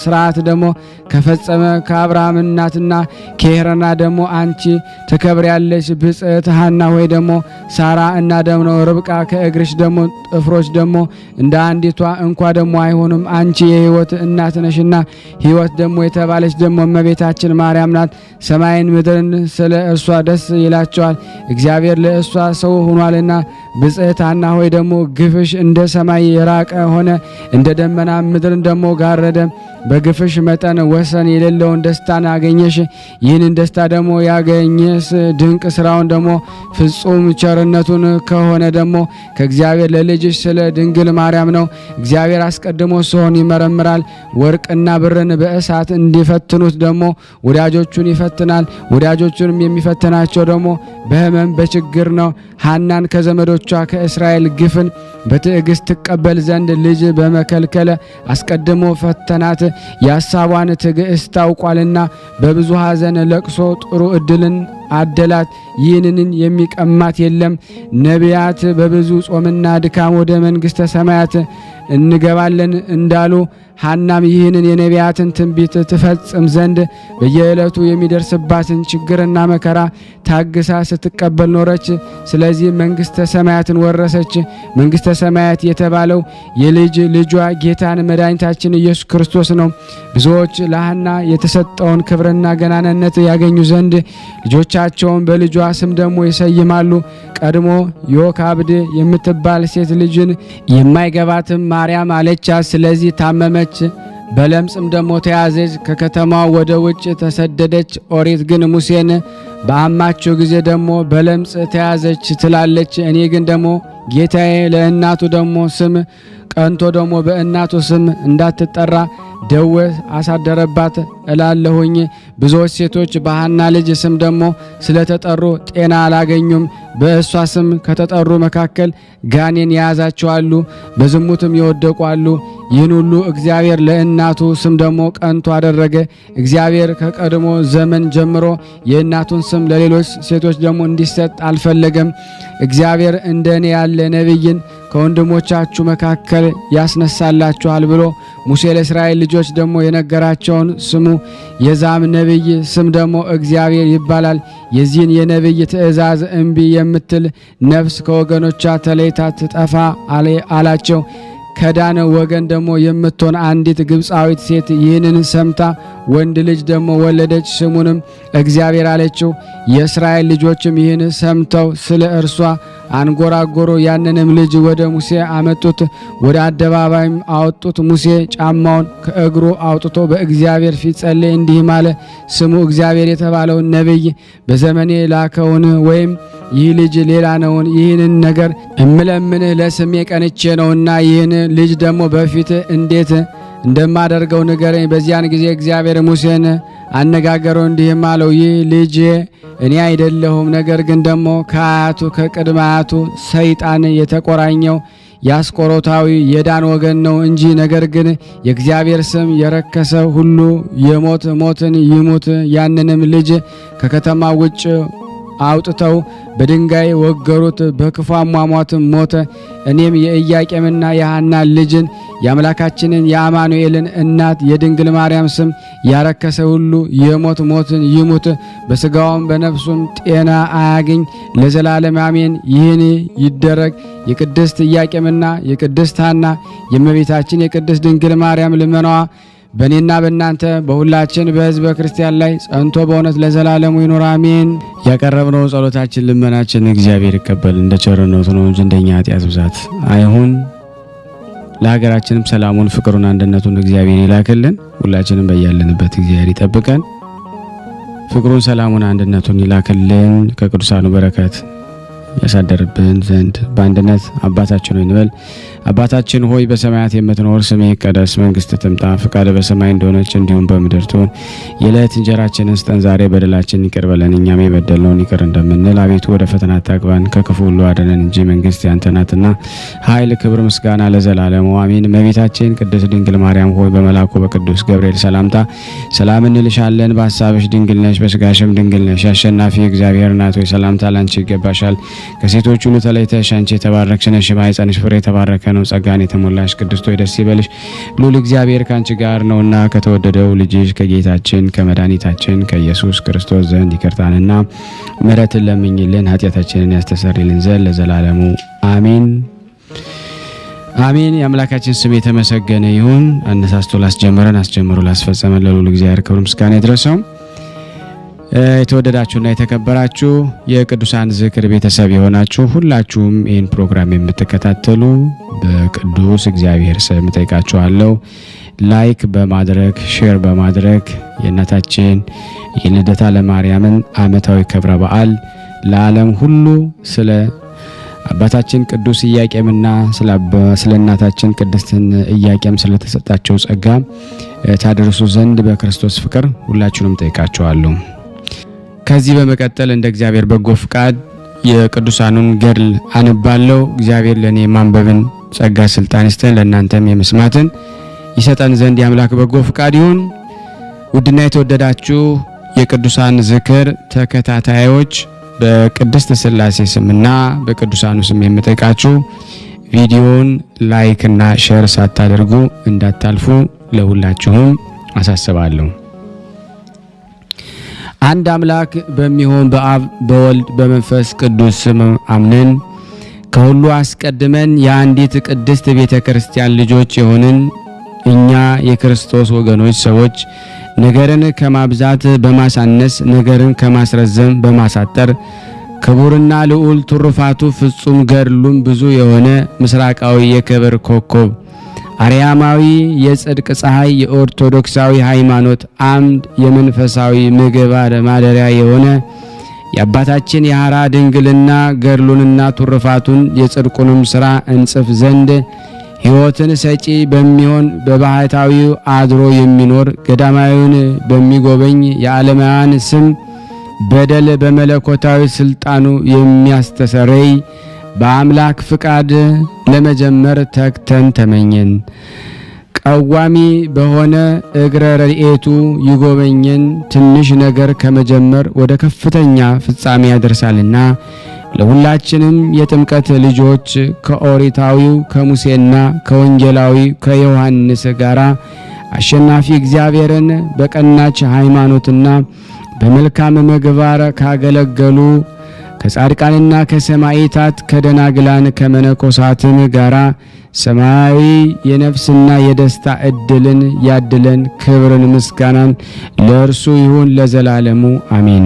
ስርዓት ደግሞ ከፈጸመ ከአብርሃም እናትና ከሄራና ደግሞ አንቺ ትከብሪያለሽ። ብጽዕት ሐና ሆይ ደግሞ ሳራ እና ደግሞ ርብቃ ከእግርሽ ደግሞ ጥፍሮች ደግሞ እንደ አንዲቷ እንኳ ደግሞ አይሆኑም። አንቺ የሕይወት እናት ነሽና ሕይወት ደግሞ የተባለች ደግሞ እመቤታችን ማርያም ናት። ሰማይን ምድርን ስለ እርሷ ደስ ይላቸዋል፣ እግዚአብሔር ለእሷ ሰው ሆኗልና። ብጽዕት ሐና ሆይ ደግሞ ግፍሽ እንደ ሰማይ የራቀ ሆነ፣ እንደ ደመና ምድርን ደግሞ ጋረደ። በግፍሽ መጠን ወሰን የሌለውን ደስታን አገኘሽ። ይህንን ደስታ ደግሞ ያገኘስ ድንቅ ስራውን ደግሞ ፍጹም ቸርነቱን ከሆነ ደግሞ ከእግዚአብሔር ለልጅሽ ስለ ድንግል ማርያም ነው። እግዚአብሔር አስቀድሞ ሰውን ይመረምራል፣ ወርቅና ብርን በእሳት እንዲፈትኑት ደግሞ ወዳጆቹን ይፈትናል። ወዳጆቹንም የሚፈትናቸው ደግሞ በሕመም በችግር ነው። ሐናን ከዘመዶቿ ከእስራኤል ግፍን በትዕግስት ትቀበል ዘንድ ልጅ በመከልከለ አስቀድሞ ፈተናት። የሐሳቧን ትዕግስት ታውቋልና በብዙ ሐዘን ለቅሶ ጥሩ ዕድልን አደላት። ይህንን የሚቀማት የለም። ነቢያት በብዙ ጾምና ድካም ወደ መንግሥተ ሰማያት እንገባለን እንዳሉ ሐናም ይህንን የነቢያትን ትንቢት ትፈጽም ዘንድ በየዕለቱ የሚደርስባትን ችግርና መከራ ታግሳ ስትቀበል ኖረች። ስለዚህ መንግሥተ ሰማያትን ወረሰች። መንግሥተ ሰማያት የተባለው የልጅ ልጇ ጌታን መድኃኒታችን ኢየሱስ ክርስቶስ ነው። ብዙዎች ለሐና የተሰጠውን ክብርና ገናንነት ያገኙ ዘንድ ልጆቻቸውን በልጇ ስም ደግሞ ይሰይማሉ። ቀድሞ ዮካብድ የምትባል ሴት ልጅን የማይገባትም ማርያም አለቻት። ስለዚህ ታመመች፣ በለምጽም ደግሞ ተያዘች፣ ከከተማው ወደ ውጭ ተሰደደች። ኦሪት ግን ሙሴን በአማቸው ጊዜ ደግሞ በለምጽ ተያዘች ትላለች። እኔ ግን ደግሞ ጌታዬ ለእናቱ ደግሞ ስም ቀንቶ ደግሞ በእናቱ ስም እንዳትጠራ ደዌ አሳደረባት እላለሁኝ። ብዙዎች ሴቶች በሐና ልጅ ስም ደግሞ ስለተጠሩ ጤና አላገኙም። በእሷ ስም ከተጠሩ መካከል ጋኔን የያዛቸው አሉ፣ በዝሙትም የወደቁ አሉ። ይህን ሁሉ እግዚአብሔር ለእናቱ ስም ደግሞ ቀንቶ አደረገ። እግዚአብሔር ከቀድሞ ዘመን ጀምሮ የእናቱን ስም ለሌሎች ሴቶች ደግሞ እንዲሰጥ አልፈለገም። እግዚአብሔር እንደኔ ያለ ነቢይን ከወንድሞቻችሁ መካከል ያስነሳላችኋል ብሎ ሙሴ ለእስራኤል ልጆች ደግሞ የነገራቸውን ስሙ። የዛም ነቢይ ስም ደግሞ እግዚአብሔር ይባላል። የዚህን የነቢይ ትእዛዝ እምቢ የምትል ነፍስ ከወገኖቿ ተለይታ ትጠፋ አላቸው። ከዳን ወገን ደግሞ የምትሆን አንዲት ግብፃዊት ሴት ይህንን ሰምታ ወንድ ልጅ ደግሞ ወለደች፣ ስሙንም እግዚአብሔር አለችው። የእስራኤል ልጆችም ይህን ሰምተው ስለ እርሷ አንጎራጎሮ። ያንንም ልጅ ወደ ሙሴ አመጡት፣ ወደ አደባባይም አወጡት። ሙሴ ጫማውን ከእግሩ አውጥቶ በእግዚአብሔር ፊት ጸለየ፣ እንዲህም አለ። ስሙ እግዚአብሔር የተባለውን ነቢይ በዘመኔ ላከውን ወይም ይህ ልጅ ሌላ ነውን? ይህንን ነገር እምለምንህ ለስሜ ቀንቼ ነውና ይህን ልጅ ደግሞ በፊት እንዴት እንደማደርገው ንገረኝ። በዚያን ጊዜ እግዚአብሔር ሙሴን አነጋገረው፣ እንዲህም አለው። ይህ ልጅ እኔ አይደለሁም፣ ነገር ግን ደግሞ ከአያቱ ከቅድመ አያቱ ሰይጣን የተቆራኘው የአስቆሮታዊ የዳን ወገን ነው እንጂ። ነገር ግን የእግዚአብሔር ስም የረከሰ ሁሉ የሞት ሞትን ይሙት። ያንንም ልጅ ከከተማ ውጭ አውጥተው በድንጋይ ወገሩት፣ በክፉ አሟሟት ሞተ። እኔም የኢያቄምና የሐና ልጅን የአምላካችንን የአማኑኤልን እናት የድንግል ማርያም ስም ያረከሰ ሁሉ የሞት ሞትን ይሙት፣ በሥጋውም በነፍሱም ጤና አያግኝ ለዘላለም አሜን። ይህን ይደረግ። የቅድስት ኢያቄምና የቅድስት ሐና የእመቤታችን የቅድስት ድንግል ማርያም ልመናዋ በእኔና በእናንተ በሁላችን በሕዝበ ክርስቲያን ላይ ጸንቶ በእውነት ለዘላለሙ ይኑር አሜን። ያቀረብነው ጸሎታችን ልመናችን እግዚአብሔር ይቀበል፣ እንደ ቸርነቱ ነው እንጂ እንደኛ ኃጢአት ብዛት አይሁን። ለሀገራችንም ሰላሙን፣ ፍቅሩን፣ አንድነቱን እግዚአብሔር ይላክልን። ሁላችንም በያለንበት እግዚአብሔር ይጠብቀን። ፍቅሩን፣ ሰላሙን፣ አንድነቱን ይላክልን። ከቅዱሳኑ በረከት ያሳደርብን ዘንድ በአንድነት አባታችን ሆይ እንበል። አባታችን ሆይ በሰማያት የምትኖር ስምህ ይቀደስ፣ መንግስትህ ትምጣ፣ ፈቃድህ በሰማይ እንደሆነች እንዲሁም በምድር ትሁን። የዕለት እንጀራችንን ስጠን ዛሬ፣ በደላችንን ይቅር በለን እኛም የበደልነውን ይቅር እንደምንል። አቤቱ ወደ ፈተና አታግባን ከክፉ ሁሉ አድነን እንጂ መንግስት ያንተ ናትና፣ ኃይል፣ ክብር፣ ምስጋና ለዘላለሙ አሜን። እመቤታችን ቅድስት ድንግል ማርያም ሆይ በመልአኩ በቅዱስ ገብርኤል ሰላምታ ሰላም እንልሻለን። በሐሳብሽ ድንግል ነሽ፣ በስጋሽም ድንግል ነሽ። አሸናፊ እግዚአብሔር እናት ሆይ ሰላምታ ላንቺ ይገባሻል። ከሴቶች ሁሉ ተለይተሽ አንቺ የተባረክሽ ነሽ፣ የማኅፀንሽ ፍሬ የተባረከ ነው። ጸጋን የተሞላሽ ቅድስት ሆይ ደስ ይበልሽ፣ ልዑል እግዚአብሔር ካንቺ ጋር ነውና ከተወደደው ልጅሽ ከጌታችን ከመድኃኒታችን ከኢየሱስ ክርስቶስ ዘንድ ይቅርታንና ምሕረትን ለምኝልን ኃጢአታችንን ያስተሰርይልን ዘንድ ለዘላለሙ አሜን አሜን። የአምላካችን ስም የተመሰገነ ይሁን። አነሳስቶ ላስጀመረን አስጀምሮ ላስፈጸመን ለልዑል እግዚአብሔር ክብር ምስጋና ይድረሰው። የተወደዳችሁና የተከበራችሁ የቅዱሳን ዝክር ቤተሰብ የሆናችሁ ሁላችሁም ይህን ፕሮግራም የምትከታተሉ በቅዱስ እግዚአብሔር ስም ጠይቃችኋለሁ። ላይክ በማድረግ ሼር በማድረግ የእናታችን የልደታ ለማርያምን ዓመታዊ ክብረ በዓል ለዓለም ሁሉ ስለ አባታችን ቅዱስ ኢያቄምና ስለ እናታችን ቅድስትን ኢያቄም ስለተሰጣቸው ጸጋ ታደርሱ ዘንድ በክርስቶስ ፍቅር ሁላችሁንም ጠይቃችኋለሁ። ከዚህ በመቀጠል እንደ እግዚአብሔር በጎ ፍቃድ የቅዱሳኑን ገድል አነባለሁ። እግዚአብሔር ለኔ ማንበብን ጸጋ ስልጣን ይስጠን፣ ለእናንተም የመስማትን ይሰጠን ዘንድ የአምላክ በጎ ፍቃድ ይሁን። ውድና የተወደዳችሁ የቅዱሳን ዝክር ተከታታዮች በቅድስት ሥላሴ ስምና በቅዱሳኑ ስም የምጠይቃችሁ ቪዲዮውን ላይክ እና ሼር ሳታደርጉ እንዳታልፉ ለሁላችሁም አሳስባለሁ። አንድ አምላክ በሚሆን በአብ በወልድ በመንፈስ ቅዱስ ስም አምነን ከሁሉ አስቀድመን የአንዲት ቅድስት ቤተ ክርስቲያን ልጆች የሆንን እኛ የክርስቶስ ወገኖች ሰዎች ነገርን ከማብዛት በማሳነስ ነገርን ከማስረዘም በማሳጠር ክቡርና ልዑል ትሩፋቱ ፍጹም ገድሉም ብዙ የሆነ ምስራቃዊ የክብር ኮከብ አርያማዊ የጽድቅ ፀሐይ የኦርቶዶክሳዊ ሃይማኖት አምድ የመንፈሳዊ ምግባር ማደሪያ የሆነ የአባታችን የሐራ ድንግልና ገድሉንና ትሩፋቱን የጽድቁንም ሥራ እንጽፍ ዘንድ ሕይወትን ሰጪ በሚሆን በባሕታዊው አድሮ የሚኖር ገዳማዊውን በሚጎበኝ የዓለማውያን ስም በደል በመለኮታዊ ስልጣኑ የሚያስተሰርይ በአምላክ ፍቃድ ለመጀመር ተግተን ተመኘን። ቀዋሚ በሆነ እግረ ረድኤቱ ይጎበኘን። ትንሽ ነገር ከመጀመር ወደ ከፍተኛ ፍጻሜ ያደርሳልና ለሁላችንም የጥምቀት ልጆች ከኦሪታዊው ከሙሴና ከወንጌላዊ ከዮሐንስ ጋራ አሸናፊ እግዚአብሔርን በቀናች ሃይማኖትና በመልካም ምግባር ካገለገሉ ከጻድቃንና ከሰማዕታት ከደናግላን ከመነኮሳትም ጋራ ሰማያዊ የነፍስና የደስታ ዕድልን ያድለን። ክብርን ምስጋናን ለእርሱ ይሁን ለዘላለሙ አሜን።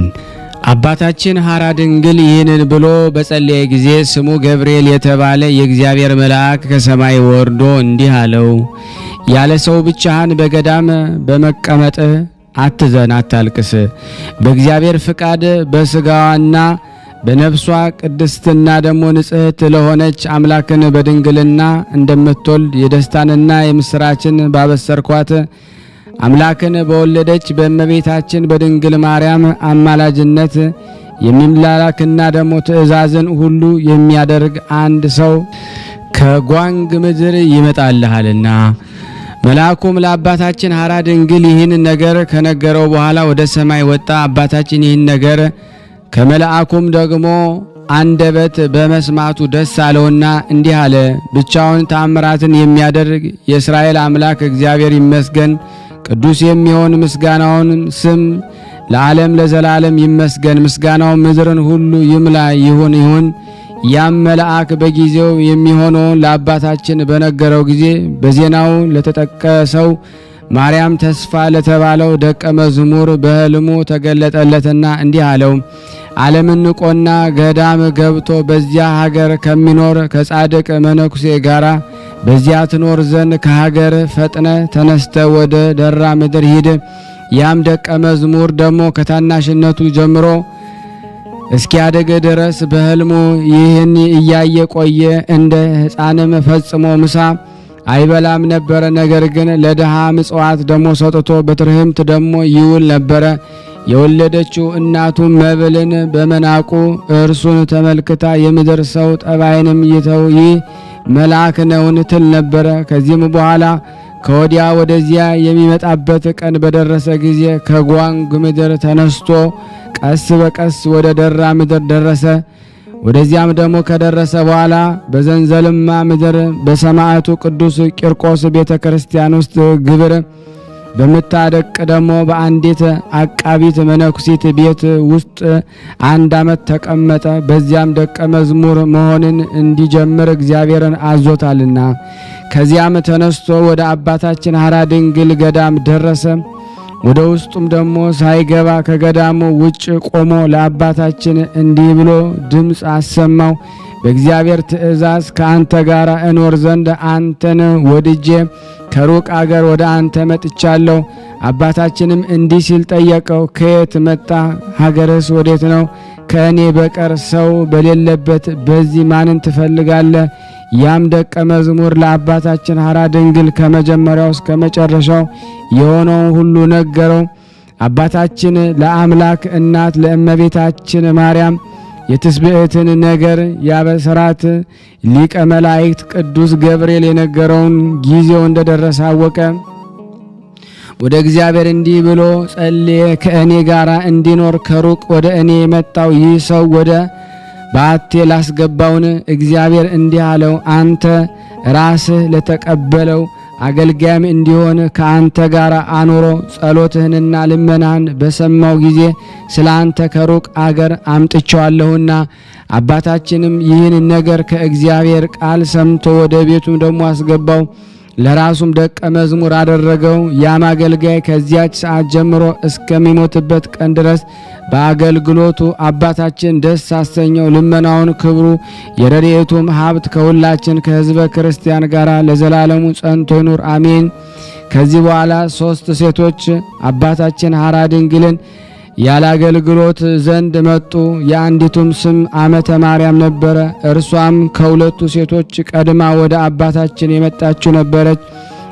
አባታችን ሐራ ድንግል ይህንን ብሎ በጸለየ ጊዜ ስሙ ገብርኤል የተባለ የእግዚአብሔር መልአክ ከሰማይ ወርዶ እንዲህ አለው፣ ያለ ሰው ብቻህን በገዳም በመቀመጥ አትዘን፣ አታልቅስ። በእግዚአብሔር ፍቃድ በስጋዋና በነፍሷ ቅድስትና ደግሞ ንጽሕት ለሆነች አምላክን በድንግልና እንደምትወልድ የደስታንና የምስራችን ባበሰርኳት አምላክን በወለደች በእመቤታችን በድንግል ማርያም አማላጅነት የሚላላክና ደግሞ ትእዛዝን ሁሉ የሚያደርግ አንድ ሰው ከጓንግ ምድር ይመጣልሃልና። መልአኩም ለአባታችን ሐራ ድንግል ይህን ነገር ከነገረው በኋላ ወደ ሰማይ ወጣ። አባታችን ይህን ነገር ከመልአኩም ደግሞ አንደበት በመስማቱ ደስ አለውና እንዲህ አለ። ብቻውን ተአምራትን የሚያደርግ የእስራኤል አምላክ እግዚአብሔር ይመስገን። ቅዱስ የሚሆን ምስጋናውን ስም ለዓለም ለዘላለም ይመስገን። ምስጋናው ምድርን ሁሉ ይምላ ይሁን። ያም መልአክ በጊዜው የሚሆነውን ለአባታችን በነገረው ጊዜ በዜናው ለተጠቀሰው ማርያም ተስፋ ለተባለው ደቀ መዝሙር በሕልሙ ተገለጠለትና እንዲህ አለው። ዓለምን ንቆና ገዳም ገብቶ በዚያ ሀገር ከሚኖር ከጻድቅ መነኩሴ ጋራ በዚያ ትኖር ዘንድ ከሀገር ፈጥነ ተነስተ ወደ ደራ ምድር ሂድ። ያም ደቀ መዝሙር ደግሞ ከታናሽነቱ ጀምሮ እስኪያደግ ድረስ በሕልሙ ይህን እያየ ቆየ። እንደ ሕፃንም ፈጽሞ ምሳ አይበላም ነበረ። ነገር ግን ለድሃ ምጽዋት ደሞ ሰጥቶ በትርህምት ደሞ ይውል ነበረ። የወለደችው እናቱ መብልን በመናቁ እርሱን ተመልክታ የምድር ሰው ጠባይንም ይተው ይህ መልአክ ነውን ትል ነበረ። ከዚህም በኋላ ከወዲያ ወደዚያ የሚመጣበት ቀን በደረሰ ጊዜ ከጓንግ ምድር ተነስቶ ቀስ በቀስ ወደ ደራ ምድር ደረሰ። ወደዚያም ደግሞ ከደረሰ በኋላ በዘንዘልማ ምድር በሰማዕቱ ቅዱስ ቂርቆስ ቤተ ክርስቲያን ውስጥ ግብር በምታደቅ ደግሞ በአንዲት አቃቢት መነኩሲት ቤት ውስጥ 1 ዓመት ተቀመጠ። በዚያም ደቀ መዝሙር መሆንን እንዲጀምር እግዚአብሔርን አዞታልና። ከዚያም ተነስቶ ወደ አባታችን ሐራ ድንግል ገዳም ደረሰ። ወደ ውስጡም ደግሞ ሳይገባ ከገዳሙ ውጭ ቆሞ ለአባታችን እንዲህ ብሎ ድምፅ አሰማው። በእግዚአብሔር ትእዛዝ ከአንተ ጋር እኖር ዘንድ አንተን ወድጄ ከሩቅ አገር ወደ አንተ መጥቻለሁ። አባታችንም እንዲህ ሲል ጠየቀው፣ ከየት መጣ? ሀገርስ ወዴት ነው? ከእኔ በቀር ሰው በሌለበት በዚህ ማንን ትፈልጋለህ? ያም ደቀ መዝሙር ለአባታችን ሐራ ድንግል ከመጀመሪያው እስከ መጨረሻው የሆነውን ሁሉ ነገረው። አባታችን ለአምላክ እናት ለእመቤታችን ማርያም የትስብእትን ነገር ያበሰራት ሊቀ መላእክት ቅዱስ ገብርኤል የነገረውን ጊዜው እንደደረሰ አወቀ። ወደ እግዚአብሔር እንዲህ ብሎ ጸልየ፣ ከእኔ ጋር እንዲኖር ከሩቅ ወደ እኔ የመጣው ይህ ሰው ወደ ባቴ ላስገባውን? እግዚአብሔር እንዲህ አለው፣ አንተ ራስህ ለተቀበለው አገልጋይም እንዲሆን ከአንተ ጋር አኖሮ ጸሎትህንና ልመናህን በሰማው ጊዜ ስለ አንተ ከሩቅ አገር አምጥቼዋለሁና። አባታችንም ይህን ነገር ከእግዚአብሔር ቃል ሰምቶ ወደ ቤቱም ደግሞ አስገባው፣ ለራሱም ደቀ መዝሙር አደረገው። ያም አገልጋይ ከዚያች ሰዓት ጀምሮ እስከሚሞትበት ቀን ድረስ በአገልግሎቱ አባታችን ደስ አሰኘው። ልመናውን፣ ክብሩ፣ የረድኤቱም ሀብት ከሁላችን ከሕዝበ ክርስቲያን ጋር ለዘላለሙ ጸንቶ ይኑር አሜን። ከዚህ በኋላ 3 ሴቶች አባታችን ሐራ ድንግልን ያለ አገልግሎት ዘንድ መጡ። የአንዲቱም ስም አመተ ማርያም ነበረ። እርሷም ከሁለቱ ሴቶች ቀድማ ወደ አባታችን የመጣችው ነበረች።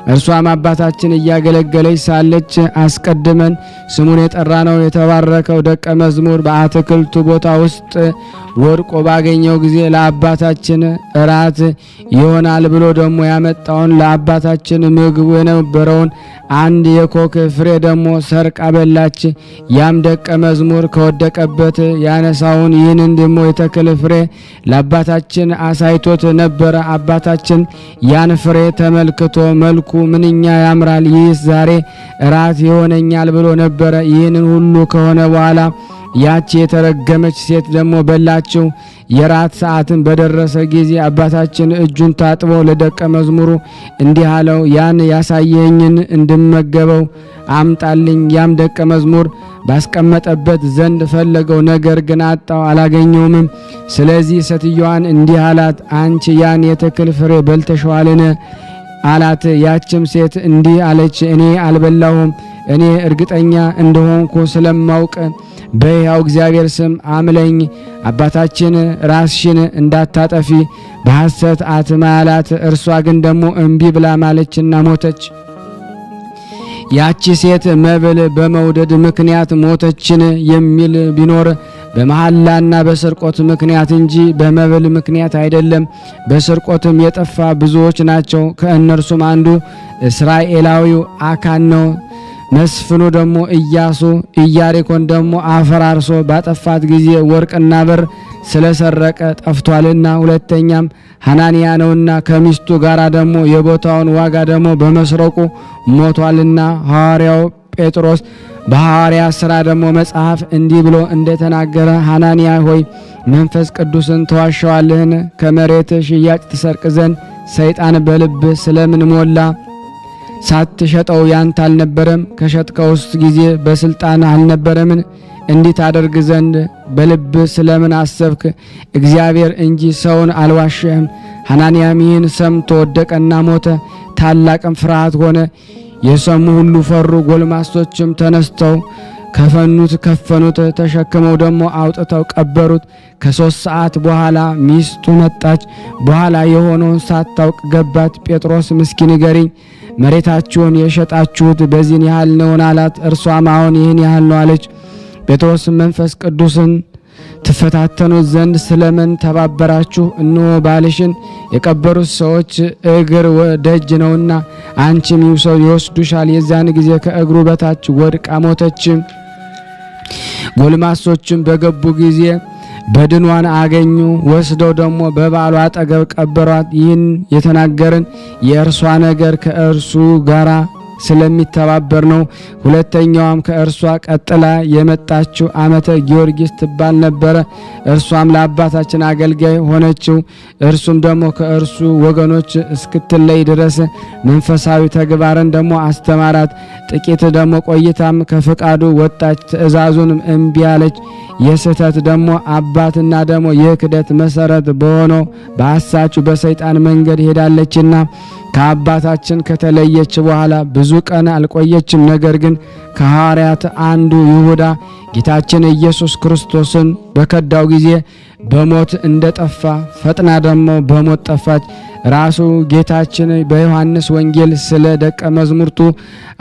እርሷም አባታችን እያገለገለች ሳለች አስቀድመን ስሙን የጠራነው የተባረከው ደቀ መዝሙር በአትክልቱ ቦታ ውስጥ ወድቆ ባገኘው ጊዜ ለአባታችን እራት ይሆናል ብሎ ደግሞ ያመጣውን ለአባታችን ምግቡ የነበረውን አንድ የኮክ ፍሬ ደግሞ ሰርቃ በላች። ያም ደቀ መዝሙር ከወደቀበት ያነሳውን ይህንን ደግሞ የተክል ፍሬ ለአባታችን አሳይቶት ነበረ። አባታችን ያን ፍሬ ተመልክቶ መልኩ ምንኛ ያምራል፣ ይህ ዛሬ እራት ይሆነኛል ብሎ ነበረ። ይህንን ሁሉ ከሆነ በኋላ ያቺ የተረገመች ሴት ደግሞ በላችው። የራት ሰዓትን በደረሰ ጊዜ አባታችን እጁን ታጥቦ ለደቀ መዝሙሩ እንዲህ አለው፣ ያን ያሳየኝን እንድመገበው አምጣልኝ። ያም ደቀ መዝሙር ባስቀመጠበት ዘንድ ፈለገው፣ ነገር ግን አጣው፣ አላገኘውም። ስለዚህ ሴትዮዋን እንዲህ አላት፣ አንቺ ያን የተክል ፍሬ በልተሽዋልን አላት። ያችም ሴት እንዲህ አለች፣ እኔ አልበላሁም። እኔ እርግጠኛ እንደሆንኩ ስለማውቅ በሕያው እግዚአብሔር ስም አምለኝ። አባታችን ራስሽን እንዳታጠፊ በሐሰት አትማላት። እርሷ ግን ደግሞ እምቢ ብላ ማለችና ሞተች። ያቺ ሴት መብል በመውደድ ምክንያት ሞተችን የሚል ቢኖር በመሐላና በስርቆት ምክንያት እንጂ በመብል ምክንያት አይደለም። በስርቆትም የጠፋ ብዙዎች ናቸው። ከእነርሱም አንዱ እስራኤላዊው አካን ነው። መስፍኑ ደግሞ ኢያሱ ኢያሪኮን ደግሞ አፈራርሶ ባጠፋት ጊዜ ወርቅና ብር ስለሰረቀ ጠፍቷልና። ሁለተኛም ሐናንያ ነውና ከሚስቱ ጋር ደግሞ የቦታውን ዋጋ ደግሞ በመስረቁ ሞቷልና። ሐዋርያው ጴጥሮስ በሐዋርያ ሥራ ደግሞ መጽሐፍ እንዲህ ብሎ እንደተናገረ ሐናንያ ሆይ መንፈስ ቅዱስን ተዋሸዋለህን? ከመሬት ሽያጭ ትሰርቅ ዘንድ ሰይጣን በልብ ስለምን ሞላ? ሳትሸጠው ያንተ አልነበረም? ከሸጥከውስ ጊዜ በስልጣን አልነበረምን? እንዲህ ታደርግ ዘንድ በልብ ስለምን አሰብክ? እግዚአብሔር እንጂ ሰውን አልዋሸህም። ሐናንያም ይህን ሰምቶ ወደቀና ሞተ። ታላቅም ፍርሃት ሆነ። የሰሙ ሁሉ ፈሩ። ጎልማሶችም ተነስተው ከፈኑት፣ ተሸክመው ደግሞ አውጥተው ቀበሩት። ከ3 ሰዓት በኋላ ሚስቱ መጣች። በኋላ የሆነውን ሳታውቅ ገባት። ጴጥሮስ እስኪ ንገሪኝ፣ መሬታችሁን የሸጣችሁት በዚህን ያህል ነውን አላት። እርሷም አዎን ይህን ያህል ነው አለች። ጴጥሮስ መንፈስ ቅዱስን ትፈታተኑት ዘንድ ስለምን ተባበራችሁ? እነሆ ባልሽን የቀበሩት ሰዎች እግር ደጅ ነውና አንቺም ይወስዱሻል። የዛን ጊዜ ከእግሩ በታች ወድቃ ሞተች። ጎልማሶችም በገቡ ጊዜ በድኗን አገኙ። ወስደው ደግሞ በባሏ አጠገብ ቀበሯት። ይህን የተናገርን የእርሷ ነገር ከእርሱ ጋራ ስለሚተባበር ነው። ሁለተኛዋም ከእርሷ ቀጥላ የመጣችው ዓመተ ጊዮርጊስ ትባል ነበረ። እርሷም ለአባታችን አገልጋይ ሆነችው። እርሱም ደግሞ ከእርሱ ወገኖች እስክትለይ ድረስ መንፈሳዊ ተግባርን ደግሞ አስተማራት። ጥቂት ደግሞ ቆይታም ከፈቃዱ ወጣች። ትእዛዙንም እምቢ አለች። የስህተት ደግሞ አባትና ደግሞ የክደት መሰረት በሆነው በአሳቹ በሰይጣን መንገድ ሄዳለችና ከአባታችን ከተለየች በኋላ ብዙ ቀን አልቆየችም። ነገር ግን ከሐዋርያት አንዱ ይሁዳ ጌታችን ኢየሱስ ክርስቶስን በከዳው ጊዜ በሞት እንደጠፋ ፈጥና ደግሞ በሞት ጠፋች። ራሱ ጌታችን በዮሐንስ ወንጌል ስለ ደቀ መዝሙርቱ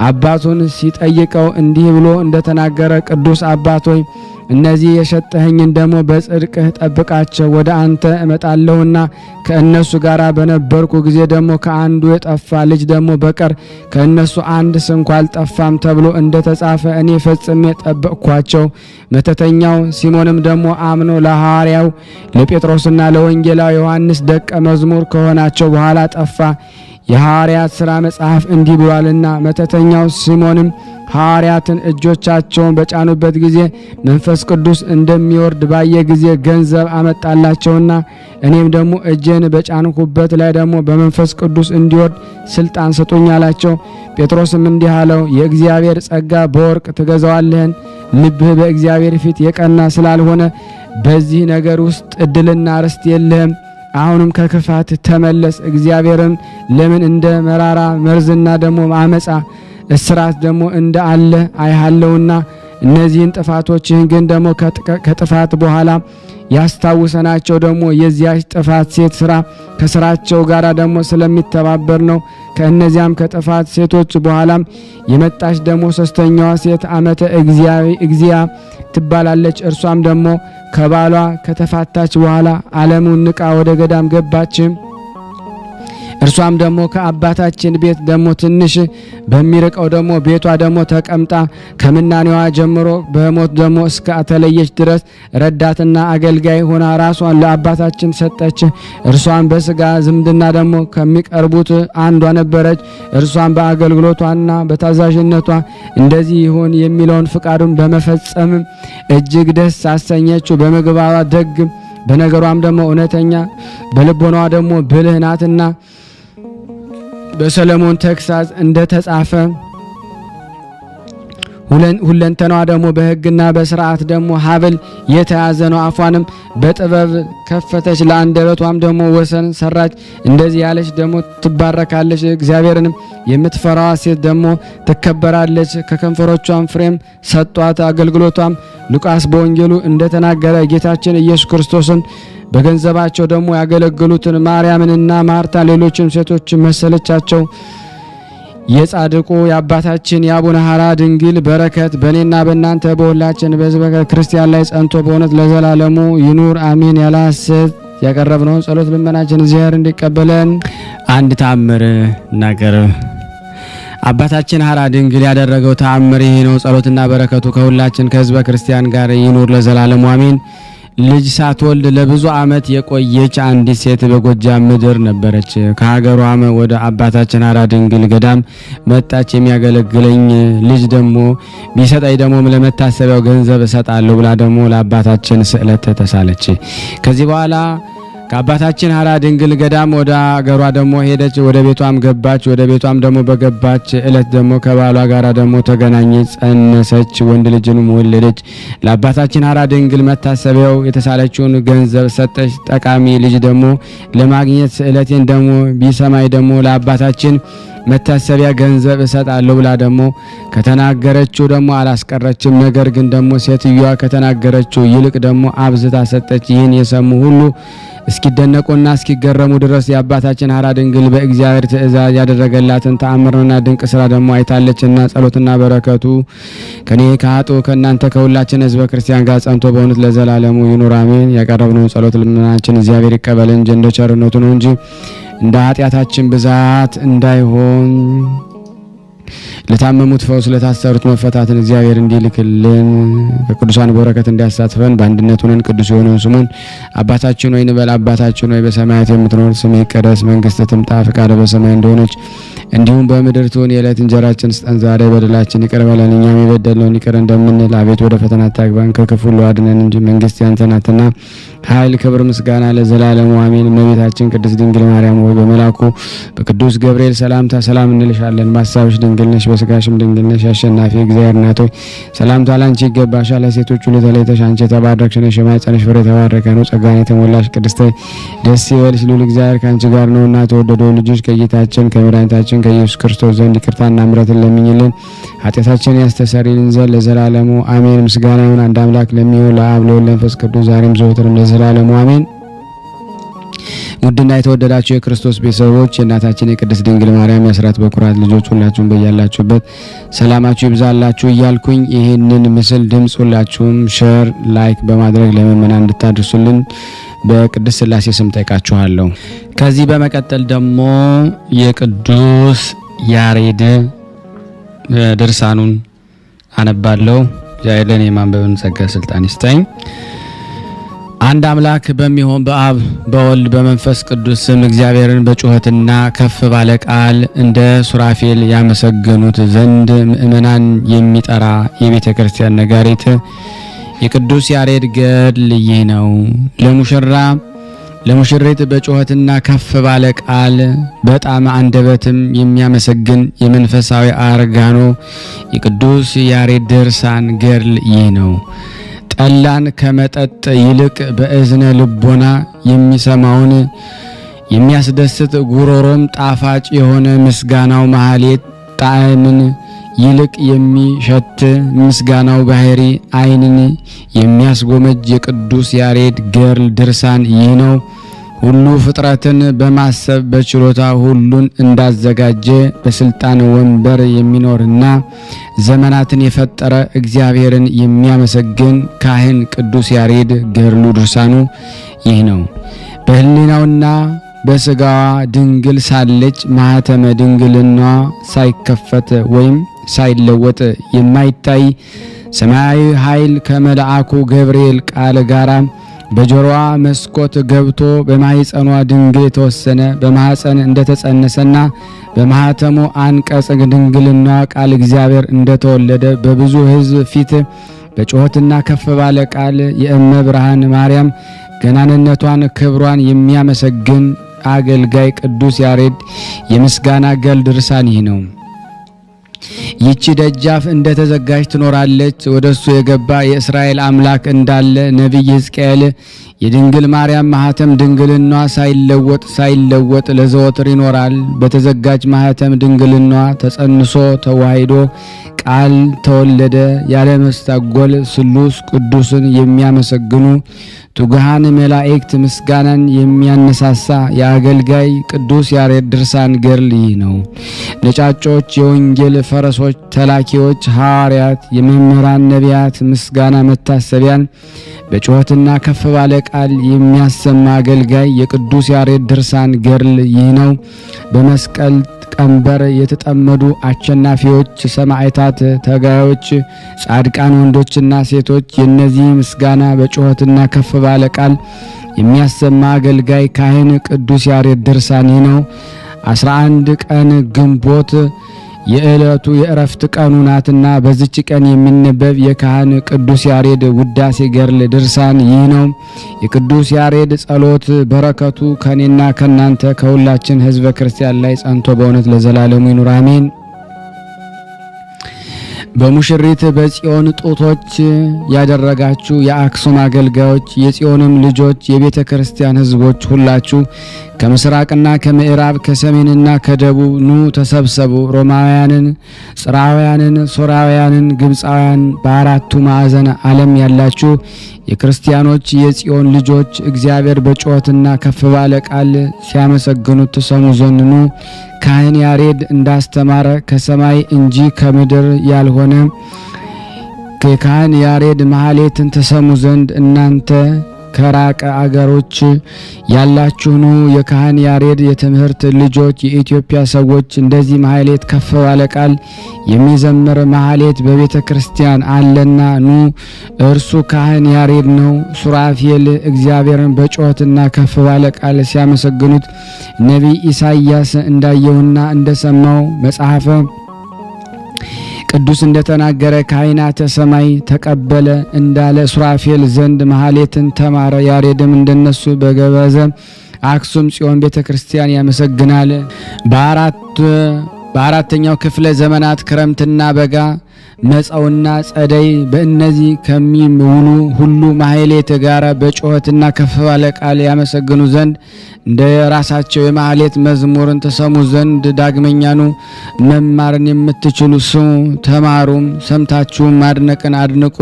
አባቱን ሲጠይቀው እንዲህ ብሎ እንደተናገረ ቅዱስ አባት ሆይ እነዚህ የሰጠኸኝን ደግሞ በጽድቅህ ጠብቃቸው። ወደ አንተ እመጣለሁና ከእነሱ ጋር በነበርኩ ጊዜ ደግሞ ከአንዱ የጠፋ ልጅ ደግሞ በቀር ከእነሱ አንድ ስንኳ አልጠፋም ተብሎ እንደተጻፈ እኔ ፈጽሜ ጠበቅኳቸው። መተተኛው ሲሞንም ደግሞ አምኖ ለሐዋርያው ለጴጥሮስና ለወንጌላዊ ዮሐንስ ደቀ መዝሙር ከሆናቸው በኋላ ጠፋ። የሐዋርያት ሥራ መጽሐፍ እንዲህ ብሏልና መተተኛው ሲሞንም ሐዋርያትን እጆቻቸውን በጫኑበት ጊዜ መንፈስ ቅዱስ እንደሚወርድ ባየ ጊዜ ገንዘብ አመጣላቸውና እኔም ደግሞ እጄን በጫንኩበት ላይ ደግሞ በመንፈስ ቅዱስ እንዲወርድ ስልጣን ስጡኝ አላቸው። ጴጥሮስም እንዲህ አለው፣ የእግዚአብሔር ጸጋ በወርቅ ትገዛዋለህን? ልብህ በእግዚአብሔር ፊት የቀና ስላልሆነ በዚህ ነገር ውስጥ እድልና ርስት የለህም። አሁንም ከክፋት ተመለስ። እግዚአብሔርን ለምን እንደ መራራ መርዝና ደግሞ አመጻ እስራት ደግሞ እንደ አለ አይሃለውና እነዚህን ጥፋቶችህን ግን ደግሞ ከጥፋት በኋላ ያስታውሰናቸው ደግሞ የዚያች ጥፋት ሴት ስራ ከስራቸው ጋር ደግሞ ስለሚተባበር ነው። ከእነዚያም ከጥፋት ሴቶች በኋላም የመጣች ደግሞ ሶስተኛዋ ሴት ዓመተ እግዚአ ትባላለች። እርሷም ደግሞ ከባሏ ከተፋታች በኋላ ዓለሙን ንቃ ወደ ገዳም ገባች። እርሷም ደግሞ ከአባታችን ቤት ደግሞ ትንሽ በሚርቀው ደግሞ ቤቷ ደግሞ ተቀምጣ ከምናኔዋ ጀምሮ በሞት ደግሞ እስከ ተለየች ድረስ ረዳትና አገልጋይ ሆና ራሷን ለአባታችን ሰጠች። እርሷም በስጋ ዝምድና ደግሞ ከሚቀርቡት አንዷ ነበረች። እርሷም በአገልግሎቷና በታዛዥነቷ እንደዚህ ይሁን የሚለውን ፍቃዱን በመፈጸም እጅግ ደስ አሰኘችው። በምግባሯ ደግ፣ በነገሯም ደግሞ እውነተኛ፣ በልቦናዋ ደግሞ ብልህ ናትና በሰለሞን ተግሳጽ እንደተጻፈ ሁለንተናዋ ደግሞ በሕግና በስርዓት ደግሞ ሀብል የተያዘ ነው። አፏንም በጥበብ ከፈተች፣ ለአንደበቷም ደግሞ ወሰን ሰራች። እንደዚህ ያለች ደግሞ ትባረካለች። እግዚአብሔርንም የምትፈራዋ ሴት ደግሞ ትከበራለች። ከከንፈሮቿም ፍሬም ሰጧት። አገልግሎቷም ሉቃስ በወንጌሉ እንደተናገረ ጌታችን ኢየሱስ ክርስቶስን በገንዘባቸው ደግሞ ያገለግሉትን ማርያምንና ማርታ ሌሎችም ሴቶች መሰለቻቸው። የጻድቁ የአባታችን የአቡነ ሐራ ድንግል በረከት በእኔና በእናንተ በሁላችን በሕዝበ ክርስቲያን ላይ ጸንቶ በእውነት ለዘላለሙ ይኑር አሜን። ያለ ሐሰት ያቀረብነውን ጸሎት ልመናችን እግዚአብሔር እንዲቀበለን አንድ ተአምር እናቀርብ። አባታችን ሐራ ድንግል ያደረገው ተአምር ይህ ነው። ጸሎትና በረከቱ ከሁላችን ከሕዝበ ክርስቲያን ጋር ይኑር ለዘላለሙ አሜን። ልጅ ሳትወልድ ለብዙ ዓመት የቆየች አንዲት ሴት በጎጃም ምድር ነበረች። ከሀገሯም ወደ አባታችን ሐራ ድንግል ገዳም መጣች። የሚያገለግለኝ ልጅ ደግሞ ቢሰጠኝ ደግሞ ለመታሰቢያው ገንዘብ እሰጣለሁ ብላ ደግሞ ለአባታችን ስዕለት ተሳለች። ከዚህ በኋላ ከአባታችን ሐራ ድንግል ገዳም ወደ አገሯ ደግሞ ሄደች። ወደ ቤቷም ገባች። ወደ ቤቷም ደግሞ በገባች እለት ደግሞ ከባሏ ጋራ ደግሞ ተገናኘች፣ ጸነሰች፣ ወንድ ልጅንም ወለደች። ለአባታችን ሐራ ድንግል መታሰቢያው የተሳለችውን ገንዘብ ሰጠች። ጠቃሚ ልጅ ደግሞ ለማግኘት ስዕለቴን ደግሞ ቢሰማይ ደግሞ ለአባታችን መታሰቢያ ገንዘብ እሰጣለሁ ብላ ደግሞ ከተናገረችው ደግሞ አላስቀረችም። ነገር ግን ደግሞ ሴትዮዋ ከተናገረችው ይልቅ ደግሞ አብዝታ ሰጠች። ይህን የሰሙ ሁሉ እስኪደነቁና እስኪገረሙ ድረስ የአባታችን ሐራ ድንግል በእግዚአብሔር ትእዛዝ ያደረገላትን ተአምርና ድንቅ ስራ ደግሞ አይታለችና ጸሎትና በረከቱ ከኔ ከአጡ ከእናንተ ከሁላችን ሕዝበ ክርስቲያን ጋር ጸንቶ በእውነት ለዘላለሙ ይኑር አሜን። ያቀረብነውን ጸሎት ልመናችን እግዚአብሔር ይቀበል እንጂ እንደ ቸርነቱ ነው እንጂ እንደ ኃጢአታችን ብዛት እንዳይሆን። ለታመሙት ፈውስ፣ ለታሰሩት መፈታትን እግዚአብሔር እንዲልክልን በቅዱሳን በረከት እንዲያሳትፈን በአንድነት ሆነን ቅዱስ የሆነውን ስሙን አባታችን ሆይ እንበል። አባታችን ሆይ በሰማያት የምትኖር ስምህ ይቀደስ፣ መንግስትህ ትምጣ፣ ፈቃድህ በሰማይ እንደሆነች እንዲሁም በምድር ትሁን። የዕለት እንጀራችንን ስጠን ዛሬ፣ በደላችን ይቅር በለን እኛም የበደልነውን ይቅር እንደምንል፣ አቤት ወደ ፈተና አታግባን ከክፉ ሁሉ አድነን እንጂ መንግስት ያንተ ናትና ኃይል፣ ክብር፣ ምስጋና ለዘላለሙ አሜን። እመቤታችን ቅድስት ድንግል ማርያም ሆይ በመልአኩ በቅዱስ ገብርኤል ሰላምታ ሰላም እንልሻለን። በሐሳብሽ ድንግል ነሽ፣ በስጋሽም ድንግል ነሽ። አሸናፊ እግዚአብሔር እናት ሆይ ሰላምታ ላንቺ ይገባሻል። ለሴቶች ሁሉ ተለይተሽ አንቺ የተባረክሽ ነሽ፣ የማኅፀንሽ ፍሬ የተባረከ ነው። ጸጋን የተሞላሽ ቅድስት ሆይ ደስ ይበልሽ፣ ልዑል እግዚአብሔር ከአንቺ ጋር ነውና ተወደደው ልጅሽ ከጌታችን ከመድኃኒታችን ከኢየሱስ ክርስቶስ ዘንድ ይቅርታና ምሕረትን ለምኝልን ኃጢአታችንን ያስተሰርይልን ዘንድ ለዘላለሙ አሜን። ምስጋና ይሁን አንድ አምላክ ለሚሆን ለአብ ለወልድ ለመንፈስ ቅዱስ ዛሬም ዘወትርም ለዘላለሙ አሜን። ውድና የተወደዳችሁ የክርስቶስ ቤተሰቦች የእናታችን የቅድስት ድንግል ማርያም የአስራት በኩራት ልጆች ሁላችሁም በያላችሁበት ሰላማችሁ ይብዛላችሁ እያልኩኝ ይህንን ምስል ድምፅ ሁላችሁም ሼር፣ ላይክ በማድረግ ለምእመናን እንድታደርሱልን በቅድስት ሥላሴ ስም ጠይቃችኋለሁ። ከዚህ በመቀጠል ደግሞ የቅዱስ ያሬድ ድርሳኑን አነባለሁ። እግዚአብሔር ለእኔ የማንበብን ጸጋ ስልጣን ይስጠኝ። አንድ አምላክ በሚሆን በአብ በወልድ በመንፈስ ቅዱስ ስም እግዚአብሔርን በጩኸትና ከፍ ባለ ቃል እንደ ሱራፌል ያመሰግኑት ዘንድ ምእመናን የሚጠራ የቤተ ክርስቲያን ነጋሪት የቅዱስ ያሬድ ገድል ይህ ነው። ለሙሽሪት በጩኸትና ከፍ ባለ ቃል በጣም አንደበትም የሚያመሰግን የመንፈሳዊ አርጋኖ የቅዱስ ያሬድ ድርሳን ገድል ይህ ነው። ጠላን ከመጠጥ ይልቅ በእዝነ ልቦና የሚሰማውን የሚያስደስት ጉሮሮም ጣፋጭ የሆነ ምስጋናው ማህሌት ጣዕምን ይልቅ የሚሸት ምስጋናው ባህሪ ዓይንን የሚያስጎመጅ የቅዱስ ያሬድ ገድል ድርሳን ይህ ነው። ሁሉ ፍጥረትን በማሰብ በችሎታ ሁሉን እንዳዘጋጀ በስልጣን ወንበር የሚኖርና ዘመናትን የፈጠረ እግዚአብሔርን የሚያመሰግን ካህን ቅዱስ ያሬድ ገድሉ ድርሳኑ ይህ ነው። በሕሊናውና በስጋዋ ድንግል ሳለች ማኅተመ ድንግልናዋ ሳይከፈት ወይም ሳይለወጥ የማይታይ ሰማያዊ ኃይል ከመልአኩ ገብርኤል ቃል ጋራ በጆሮዋ መስኮት ገብቶ በማኅፀኗ ድንግል የተወሰነ በማኅፀን እንደተጸነሰና በማኅተሙ አንቀጽ ድንግልና ቃል እግዚአብሔር እንደተወለደ በብዙ ሕዝብ ፊት በጩኸትና ከፍ ባለ ቃል የእመ ብርሃን ማርያም ገናንነቷን ክብሯን የሚያመሰግን አገልጋይ ቅዱስ ያሬድ የምስጋና ገድል ድርሳን ይህ ነው። ይቺ ደጃፍ እንደተዘጋጅ ትኖራለች። ወደሱ የገባ የእስራኤል አምላክ እንዳለ ነቢይ ሕዝቅኤል የድንግል ማርያም ማኅተም ድንግልኗ ሳይለወጥ ለዘወትር ይኖራል። በተዘጋጅ ማኅተም ድንግልኗ ተጸንሶ ተዋሂዶ ቃል ተወለደ። ያለ መስታጎል ስሉስ ቅዱስን የሚያመሰግኑ ትጉሃን መላእክት ምስጋናን የሚያነሳሳ የአገልጋይ ቅዱስ ያሬድ ድርሳን ገድል ይህ ነው። ነጫጮች የወንጌል ፈረሶች፣ ተላኪዎች ሐዋርያት፣ የመምህራን ነቢያት ምስጋና መታሰቢያን በጩኸትና ከፍ ባለ ቃል የሚያሰማ አገልጋይ የቅዱስ ያሬድ ድርሳን ገድል ይህ ነው። በመስቀል ቀንበር የተጠመዱ አሸናፊዎች ሰማዕታት፣ ተጋዮች፣ ጻድቃን ወንዶችና ሴቶች የነዚህ ምስጋና በጩኸትና ከፍ ባለ ቃል የሚያሰማ አገልጋይ ካህን ቅዱስ ያሬድ ድርሳን ይህ ነው። 11 ቀን ግንቦት የዕለቱ የእረፍት ቀኑ ናትና በዚች ቀን የሚነበብ የካህን ቅዱስ ያሬድ ውዳሴ ገድል ድርሳን ይህ ነው። የቅዱስ ያሬድ ጸሎት በረከቱ ከኔና ከናንተ ከሁላችን ሕዝበ ክርስቲያን ላይ ጸንቶ በእውነት ለዘላለሙ ይኑር አሜን። በሙሽሪት በጽዮን ጡቶች ያደረጋችሁ የአክሱም አገልጋዮች፣ የጽዮንም ልጆች፣ የቤተ ክርስቲያን ሕዝቦች ሁላችሁ ከምስራቅና ከምዕራብ ከሰሜንና ከደቡብ ኑ ተሰብሰቡ። ሮማውያንን፣ ጽራውያንን፣ ሶራውያንን፣ ግብፃውያን በአራቱ ማዕዘን ዓለም ያላችሁ የክርስቲያኖች የጽዮን ልጆች እግዚአብሔር በጩኸትና ከፍ ባለ ቃል ሲያመሰግኑት ትሰሙ ዘንድ ኑ። ካህን ያሬድ እንዳስተማረ ከሰማይ እንጂ ከምድር ያልሆነ ከካህን ያሬድ ማህሌትን ተሰሙ ዘንድ እናንተ ከራቀ አገሮች ያላችሁ ኑ። የካህን ያሬድ የትምህርት ልጆች የኢትዮጵያ ሰዎች እንደዚህ ማህሌት ከፍ ባለ ቃል የሚዘምር ማህሌት በቤተ ክርስቲያን አለና ኑ። እርሱ ካህን ያሬድ ነው። ሱራፌል እግዚአብሔርን በጩኸትና ከፍ ባለ ቃል ሲያመሰግኑት ነቢይ ኢሳይያስ እንዳየውና እንደሰማው መጽሐፈ ቅዱስ እንደተናገረ ካህናተ ሰማይ ተቀበለ እንዳለ ሱራፌል ዘንድ ማህሌትን ተማረ። ያሬድም እንደነሱ በገበዘ አክሱም ጽዮን ቤተ ክርስቲያን ያመሰግናል። በአራተኛው ክፍለ ዘመናት ክረምትና በጋ መጸውና ጸደይ በእነዚህ ከሚውሉ ሁሉ ማህሌት ጋር በጩኸትና ከፍ ባለ ቃል ያመሰግኑ ዘንድ እንደ ራሳቸው የማህሌት መዝሙርን ተሰሙ ዘንድ ዳግመኛኑ መማርን የምትችሉ ስሙ ተማሩም፣ ሰምታችሁም ማድነቅን አድንቁ።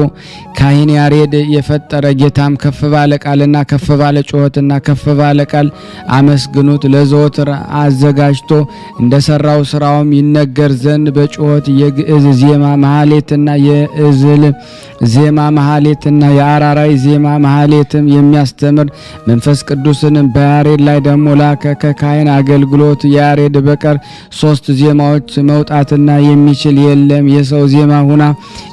ካህን ያሬድ የፈጠረ ጌታም ከፍ ባለ ቃልና ከፍ ባለ ጩኸትና ከፍ ባለ ቃል አመስግኑት። ለዘወትር አዘጋጅቶ እንደሰራው ስራውም ይነገር ዘንድ በጩኸት የግዕዝ ዜማ ማህሌትና የእዝል ዜማ ማህሌትና የአራራይ ዜማ ማህሌትም የሚያስተምር መንፈስ ቅዱስን በያሬድ ላይ ደግሞ ላከ። ከካህን አገልግሎት ያሬድ በቀር 3 ዜማዎች መውጣትና የሚችል የለም። የሰው ዜማ ሁና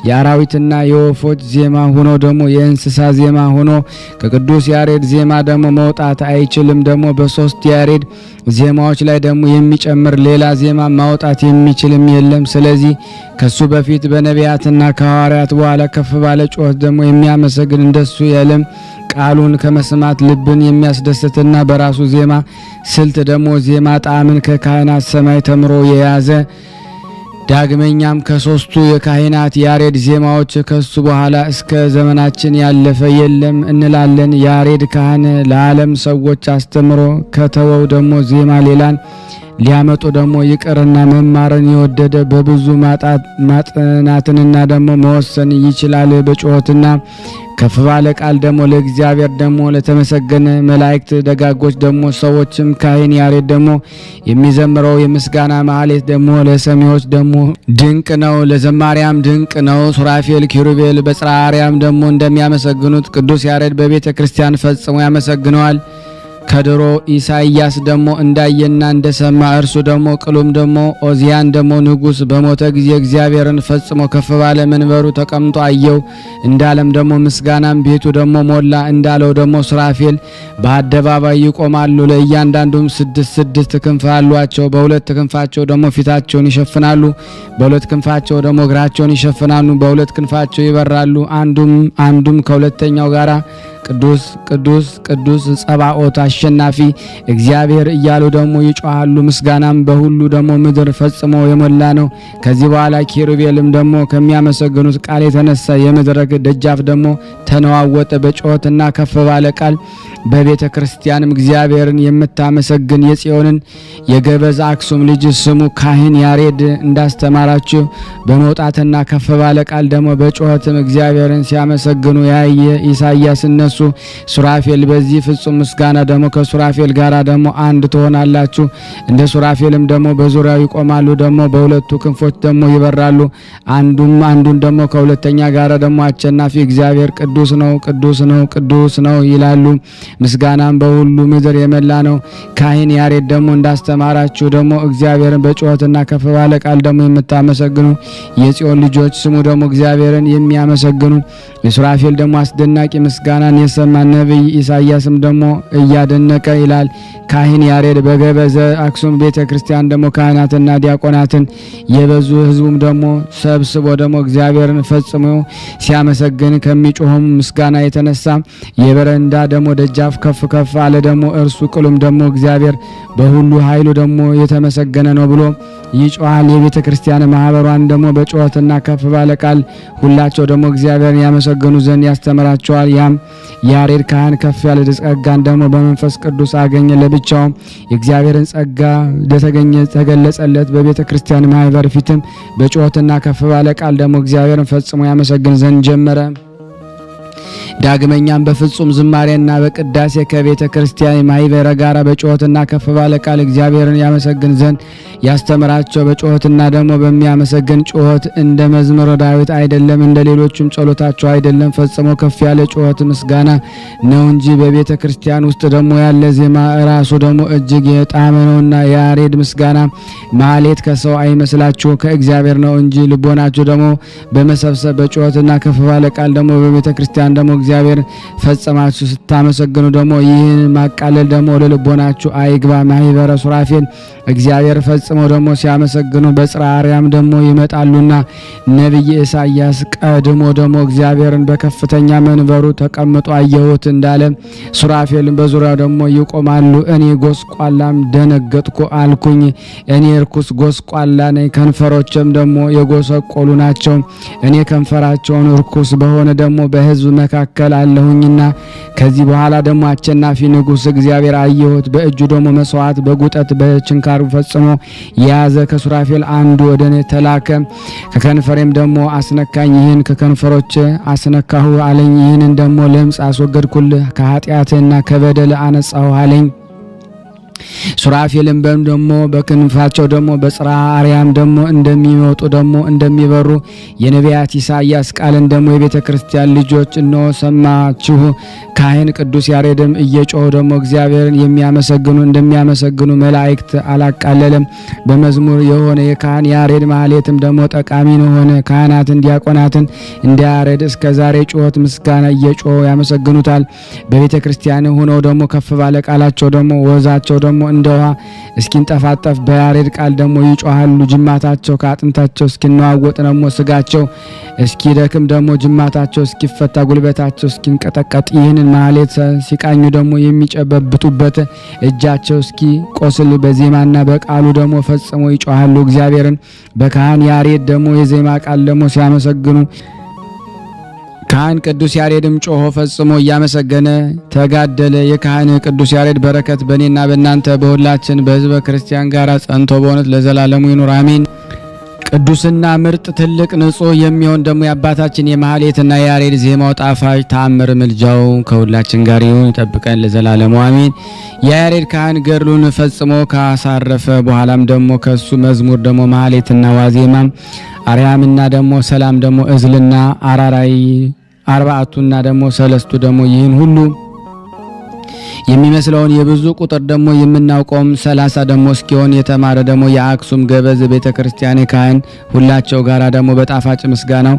የአራዊትና የወፎች ዜማ ሆኖ ደግሞ የእንስሳ ዜማ ሆኖ ከቅዱስ ያሬድ ዜማ ደግሞ መውጣት አይችልም። ደግሞ በ3 ያሬድ ዜማዎች ላይ ደግሞ የሚጨምር ሌላ ዜማ ማውጣት የሚችልም የለም። ስለዚህ ከሱ በፊት በነቢያትና ከሐዋርያት በኋላ ከፍ ባለ ጩኸት ደግሞ የሚያመሰግን እንደሱ የለም። ቃሉን ከመስማት ልብን የሚያስደስትና በራሱ ዜማ ስልት ደግሞ ዜማ ጣዕምን ከካህናት ሰማይ ተምሮ የያዘ ዳግመኛም ከ3ቱ የካህናት ያሬድ ዜማዎች ከሱ በኋላ እስከ ዘመናችን ያለፈ የለም እንላለን። ያሬድ ካህን ለዓለም ሰዎች አስተምሮ ከተወው ደግሞ ዜማ ሌላን ሊያመጡ ደግሞ ይቅርና መማርን የወደደ በብዙ ማጥናትንና ደግሞ መወሰን ይችላል። በጩኸትና ከፍ ባለ ቃል ደግሞ ለእግዚአብሔር ደግሞ ለተመሰገነ መላእክት ደጋጎች ደግሞ ሰዎችም ካህን ያሬድ ደግሞ የሚዘምረው የምስጋና ማህሌት ደግሞ ለሰሚዎች ደግሞ ድንቅ ነው፣ ለዘማሪያም ድንቅ ነው። ሱራፌል ኪሩቤል በጽርሐ አርያም ደግሞ እንደሚያመሰግኑት ቅዱስ ያሬድ በቤተ ክርስቲያን ፈጽሞ ያመሰግነዋል። ከድሮ ኢሳይያስ ደግሞ እንዳየና እንደሰማ እርሱ ደግሞ ቅሉም ደግሞ ኦዚያን ደግሞ ንጉስ በሞተ ጊዜ እግዚአብሔርን ፈጽሞ ከፍ ባለ መንበሩ ተቀምጦ አየው እንዳለም ደግሞ ምስጋናም ቤቱ ደግሞ ሞላ እንዳለው ደግሞ ሱራፌል በአደባባይ ይቆማሉ። ለእያንዳንዱም 6 ክንፍ አሏቸው። በ2 ክንፋቸው ደግሞ ፊታቸውን ይሸፍናሉ፣ በ2 ክንፋቸው ደግሞ እግራቸውን ይሸፍናሉ፣ በ2 ክንፋቸው ይበራሉ። አንዱም ከሁለተኛው ጋራ ቅዱስ ቅዱስ ቅዱስ ጸባኦት አሸናፊ እግዚአብሔር እያሉ ደግሞ ይጮሃሉ። ምስጋናም በሁሉ ደግሞ ምድር ፈጽሞ የሞላ ነው። ከዚህ በኋላ ኪሩቤልም ደግሞ ከሚያመሰግኑት ቃል የተነሳ የመድረክ ደጃፍ ደግሞ ተነዋወጠ። በጩኸትና ከፍ ባለ ቃል በቤተ ክርስቲያንም እግዚአብሔርን የምታመሰግን የጽዮንን የገበዝ አክሱም ልጅ ስሙ ካህን ያሬድ እንዳስተማራችሁ በመውጣትና ከፍ ባለ ቃል ደግሞ በጩኸትም እግዚአብሔርን ሲያመሰግኑ ያየ ኢሳይያስ እነሱ ሱራፌል በዚህ ፍጹም ምስጋና ደግሞ ከሱራፌል ጋራ ደግሞ አንድ ትሆናላችሁ። እንደ ሱራፌልም ደግሞ በዙሪያው ይቆማሉ። ደግሞ በሁለቱ ክንፎች ደግሞ ይበራሉ። አንዱን ደግሞ ከሁለተኛ ጋራ ደግሞ አሸናፊ እግዚአብሔር ቅዱስ ነው፣ ቅዱስ ነው፣ ቅዱስ ነው ይላሉ። ምስጋናም በሁሉ ምድር የመላ ነው። ካህን ያሬድ ደግሞ እንዳስተማራችሁ ደግሞ እግዚአብሔርን በጩኸትና ከፍ ባለ ቃል ደግሞ የምታመሰግኑ የጽዮን ልጆች ስሙ ደግሞ እግዚአብሔርን የሚያመሰግኑ የሱራፌል ደግሞ አስደናቂ ምስጋናን የሰማ ነቢይ ኢሳይያስም ደግሞ እያደነቀ ይላል። ካህን ያሬድ በገበዘ አክሱም ቤተክርስቲያን ደግሞ ካህናትና ዲያቆናትን የበዙ ሕዝቡም ደግሞ ሰብስቦ ደግሞ እግዚአብሔርን ፈጽሞ ሲያመሰግን ከሚጮኸው ምስጋና የተነሳ የበረንዳ ደግሞ ደጃፍ ከፍ ከፍ አለ። ደግሞ እርሱ ቅሉም ደግሞ እግዚአብሔር በሁሉ ኃይሉ ደግሞ የተመሰገነ ነው ብሎ ይጮሃል። የቤተ ክርስቲያን ማህበሯን ደግሞ በጩኸትና ከፍ ባለ ቃል ሁላቸው ደግሞ እግዚአብሔርን ያመሰግኑ ዘንድ ያስተምራቸዋል። ያም ያሬድ ካህን ከፍ ያለ ጸጋን ደግሞ በመንፈስ ቅዱስ አገኘ። ለብቻውም የእግዚአብሔርን ጸጋ ተገለጸለት። በቤተ ክርስቲያን ማህበር ፊትም በጩኸትና ከፍ ባለ ቃል ደግሞ እግዚአብሔርን ፈጽሞ ያመሰግን ዘንድ ጀመረ። ዳግመኛም በፍጹም ዝማሬና በቅዳሴ ከቤተ ክርስቲያን ማህበር ጋራ በጩኸትና ከፍ ባለ ቃል እግዚአብሔርን ያመሰግን ዘንድ ያስተምራቸው። በጩኸትና ደግሞ በሚያመሰግን ጩኸት እንደ መዝሙረ ዳዊት አይደለም፣ እንደ ሌሎችም ጸሎታቸው አይደለም። ፈጽሞ ከፍ ያለ ጩኸት ምስጋና ነው እንጂ በቤተ ክርስቲያን ውስጥ ደግሞ ያለ ዜማ ራሱ ደግሞ እጅግ የጣመ ነውና ያሬድ ምስጋና ማህሌት ከሰው አይመስላችሁ ከእግዚአብሔር ነው እንጂ ልቦናችሁ ደግሞ በመሰብሰብ በጩኸትና ከፍ ባለ ቃል ደግሞ በቤተ ክርስቲያን ደግሞ እግዚአብሔር ፈጽማችሁ ስታመሰግኑ ደግሞ ይህን ማቃለል ደግሞ ለልቦናችሁ አይግባ። ማህበረ ሱራፌል እግዚአብሔር ፈጽመው ደግሞ ሲያመሰግኑ በጽርሐ አርያም ደግሞ ይመጣሉና ነቢይ ኢሳይያስ ቀድሞ ደግሞ እግዚአብሔርን በከፍተኛ መንበሩ ተቀምጦ አየሁት እንዳለ ሱራፌልን በዙሪያው ደግሞ ይቆማሉ። እኔ ጎስቋላም ደነገጥኩ አልኩኝ። እኔ ርኩስ ጎስቋላ ነኝ፣ ከንፈሮችም ደግሞ የጎሰቆሉ ናቸው። እኔ ከንፈራቸውን ርኩስ በሆነ ደግሞ በሕዝብ መካከል አለሁኝና ከዚህ በኋላ ደግሞ አሸናፊ ንጉሥ እግዚአብሔር አየሁት። በእጁ ደግሞ መስዋዕት በጉጠት በችንካሩ ፈጽሞ የያዘ ከሱራፌል አንዱ ወደ እኔ ተላከ። ከከንፈሬም ደግሞ አስነካኝ። ይህን ከከንፈሮች አስነካሁ አለኝ። ይህንን ደግሞ ለምጽ አስወገድኩልህ፣ ከኃጢአትና ከበደል አነጻሁ አለኝ። ሱራፌልም ደግሞ በክንፋቸው ደግሞ በጽርሐ አርያም ደግሞ እንደሚወጡ ደግሞ እንደሚበሩ የነቢያት ኢሳይያስ ቃልን ደግሞ የቤተ ክርስቲያን ልጆች እነሆ ሰማችሁ። ካህን ቅዱስ ያሬድም እየጮሁ ደግሞ እግዚአብሔርን እንደሚያመሰግኑ መላእክት አላቃለለም። በመዝሙር የሆነ የካህን ያሬድ ማህሌትም ደግሞ ጠቃሚ ሆነ። ካህናትን ዲያቆናትን እንደ ያሬድ እስከ ዛሬ ጩኸት ምስጋና እየጮሁ ያመሰግኑታል። በቤተ ክርስቲያን ሆነው ደግሞ ከፍ ባለ ቃላቸው ደግሞ ወዛቸው ደግሞ እንደ ውሃ እስኪንጠፋጠፍ በያሬድ ቃል ደግሞ ይጮሃሉ። ጅማታቸው ከአጥንታቸው እስኪነዋወጥ ደግሞ ስጋቸው እስኪደክም ደግሞ ጅማታቸው እስኪፈታ ጉልበታቸው እስኪንቀጠቀጥ ይህንን ማህሌት ሲቃኙ ደግሞ የሚጨበብጡበት እጃቸው እስኪቆስል በዜማና በቃሉ ደግሞ ፈጽሞ ይጮሃሉ። እግዚአብሔርን በካህን ያሬድ ደግሞ የዜማ ቃል ደግሞ ሲያመሰግኑ ካህን ቅዱስ ያሬድም ጮሆ ፈጽሞ እያመሰገነ ተጋደለ። የካህን ቅዱስ ያሬድ በረከት በእኔና በእናንተ በሁላችን በሕዝበ ክርስቲያን ጋር ጸንቶ በእውነት ለዘላለሙ ይኑር አሜን። ቅዱስና ምርጥ ትልቅ ንጹሕ የሚሆን ደግሞ የአባታችን የማህሌትና የያሬድ ዜማው ጣፋጭ ተአምር ምልጃው ከሁላችን ጋር ይሁን ይጠብቀን ለዘላለሙ አሜን። የያሬድ ካህን ገድሉን ፈጽሞ ካሳረፈ በኋላም ደግሞ ከሱ መዝሙር ደግሞ ማህሌትና ዋዜማ አርያምና ደግሞ ሰላም ደግሞ እዝልና አራራይ አርባዕቱና ደግሞ ሰለስቱ ደግሞ ይህን ሁሉ የሚመስለውን የብዙ ቁጥር ደግሞ የምናውቀውም 30 ደግሞ እስኪሆን የተማረ ደግሞ የአክሱም ገበዝ ቤተክርስቲያን ካህን ሁላቸው ጋራ ደግሞ በጣፋጭ ምስጋናው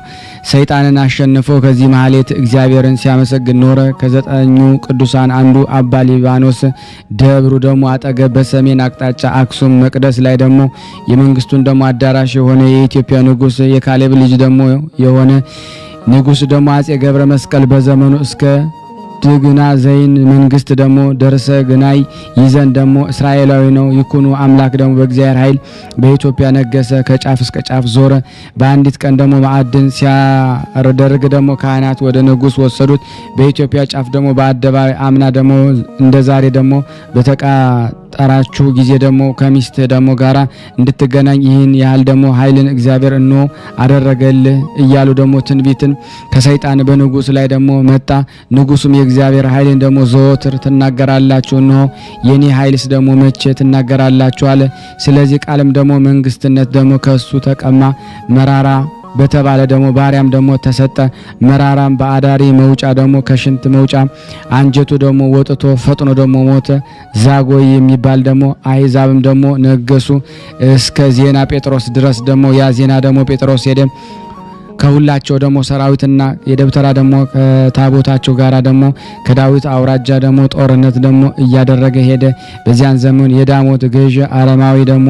ሰይጣንን አሸንፎ ከዚህ ማህሌት እግዚአብሔርን ሲያመሰግን ኖረ። ከዘጠኙ ቅዱሳን አንዱ አባ ሊባኖስ ደብሩ ደግሞ አጠገብ በሰሜን አቅጣጫ አክሱም መቅደስ ላይ ደግሞ የመንግስቱን ደግሞ አዳራሽ የሆነ የኢትዮጵያ ንጉስ የካሌብ ልጅ ደግሞ የሆነ ንጉስ ደግሞ አጼ ገብረ መስቀል በዘመኑ እስከ ድግና ዘይን መንግስት ደግሞ ደርሰ ግናይ ይዘን ደግሞ እስራኤላዊ ነው ይኩኑ አምላክ ደግሞ በእግዚአብሔር ኃይል በኢትዮጵያ ነገሰ። ከጫፍ እስከ ጫፍ ዞረ። በአንዲት ቀን ደግሞ ማዕድን ሲያደርግ ደግሞ ካህናት ወደ ንጉስ ወሰዱት። በኢትዮጵያ ጫፍ ደግሞ በአደባባይ አምና ደግሞ እንደዛሬ ደግሞ በፈጠራችሁ ጊዜ ደግሞ ከሚስት ደግሞ ጋራ እንድትገናኝ ይህን ያህል ደግሞ ኃይልን እግዚአብሔር እንሆ አደረገልህ እያሉ ደግሞ ትንቢትን ከሰይጣን በንጉስ ላይ ደግሞ መጣ። ንጉሱም የእግዚአብሔር ኃይልን ደግሞ ዘወትር ትናገራላችሁ፣ እንሆ የኔ ኃይልስ ደግሞ መቼ ትናገራላችሁ አለ። ስለዚህ ቃልም ደግሞ መንግስትነት ደግሞ ከሱ ተቀማ። መራራ በተባለ ደግሞ ባሪያም ደግሞ ተሰጠ። መራራም በአዳሪ መውጫ ደግሞ ከሽንት መውጫ አንጀቱ ደግሞ ወጥቶ ፈጥኖ ደግሞ ሞተ። ዛጎይ የሚባል ደግሞ አሕዛብም ደግሞ ነገሱ እስከ ዜና ጴጥሮስ ድረስ ደግሞ ያ ዜና ደግሞ ጴጥሮስ ሄደ። ከሁላቸው ደግሞ ሰራዊትና የደብተራ ደግሞ ከታቦታቸው ጋራ ደግሞ ከዳዊት አውራጃ ደግሞ ጦርነት ደግሞ እያደረገ ሄደ። በዚያን ዘመን የዳሞት ገዥ አረማዊ ደግሞ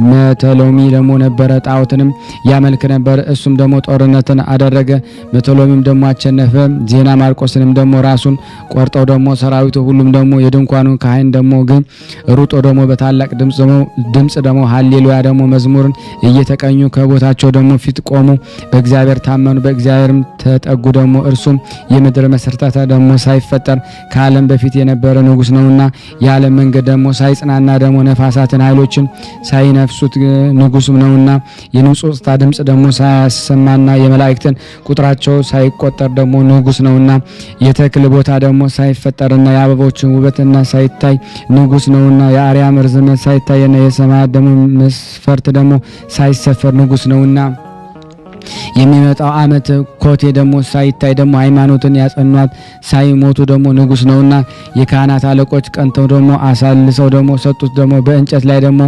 መተሎሚ ደግሞ ነበረ። ጣዖትንም ያመልክ ነበር። እሱም ደግሞ ጦርነትን አደረገ። መተሎሚም ደግሞ አሸነፈ። ዜና ማርቆስንም ደግሞ ራሱን ቆርጠው ደግሞ ሰራዊቱ ሁሉም ደግሞ የድንኳኑን ካህን ደግሞ ግን ሩጦ ደግሞ በታላቅ ድምጽ ደግሞ ሃሌሉያ ደግሞ መዝሙርን እየተቀኙ ከቦታቸው ደግሞ ፊት ቆሙ። በእግዚአብሔር ታመኑ፣ በእግዚአብሔርም ተጠጉ። ደግሞ እርሱም የምድር መሰረታታ ደግሞ ሳይፈጠር ከዓለም በፊት የነበረ ንጉስ ነውና የዓለም መንገድ ደግሞ ሳይጽናና ደግሞ ነፋሳትን ኃይሎችን ሳይነፍሱት ንጉስም ነውና የንጹሕታ ድምጽ ደግሞ ሳያሰማና የመላእክትን ቁጥራቸው ሳይቆጠር ደግሞ ንጉስ ነውና የተክል ቦታ ደግሞ ሳይፈጠርና የአበቦችን ውበትና ሳይታይ ንጉስ ነውና የአርያም ርዝመት ሳይታይና የሰማያት ደግሞ መስፈርት ደግሞ ሳይሰፈር ንጉስ ነውና የሚመጣው ዓመት ኮቴ ደግሞ ሳይታይ ደግሞ ሃይማኖትን ያጸኗት ሳይሞቱ ደግሞ ንጉስ ነውና የካህናት አለቆች ቀንተው ደግሞ አሳልሰው ደግሞ ሰጡት። ደግሞ በእንጨት ላይ ደግሞ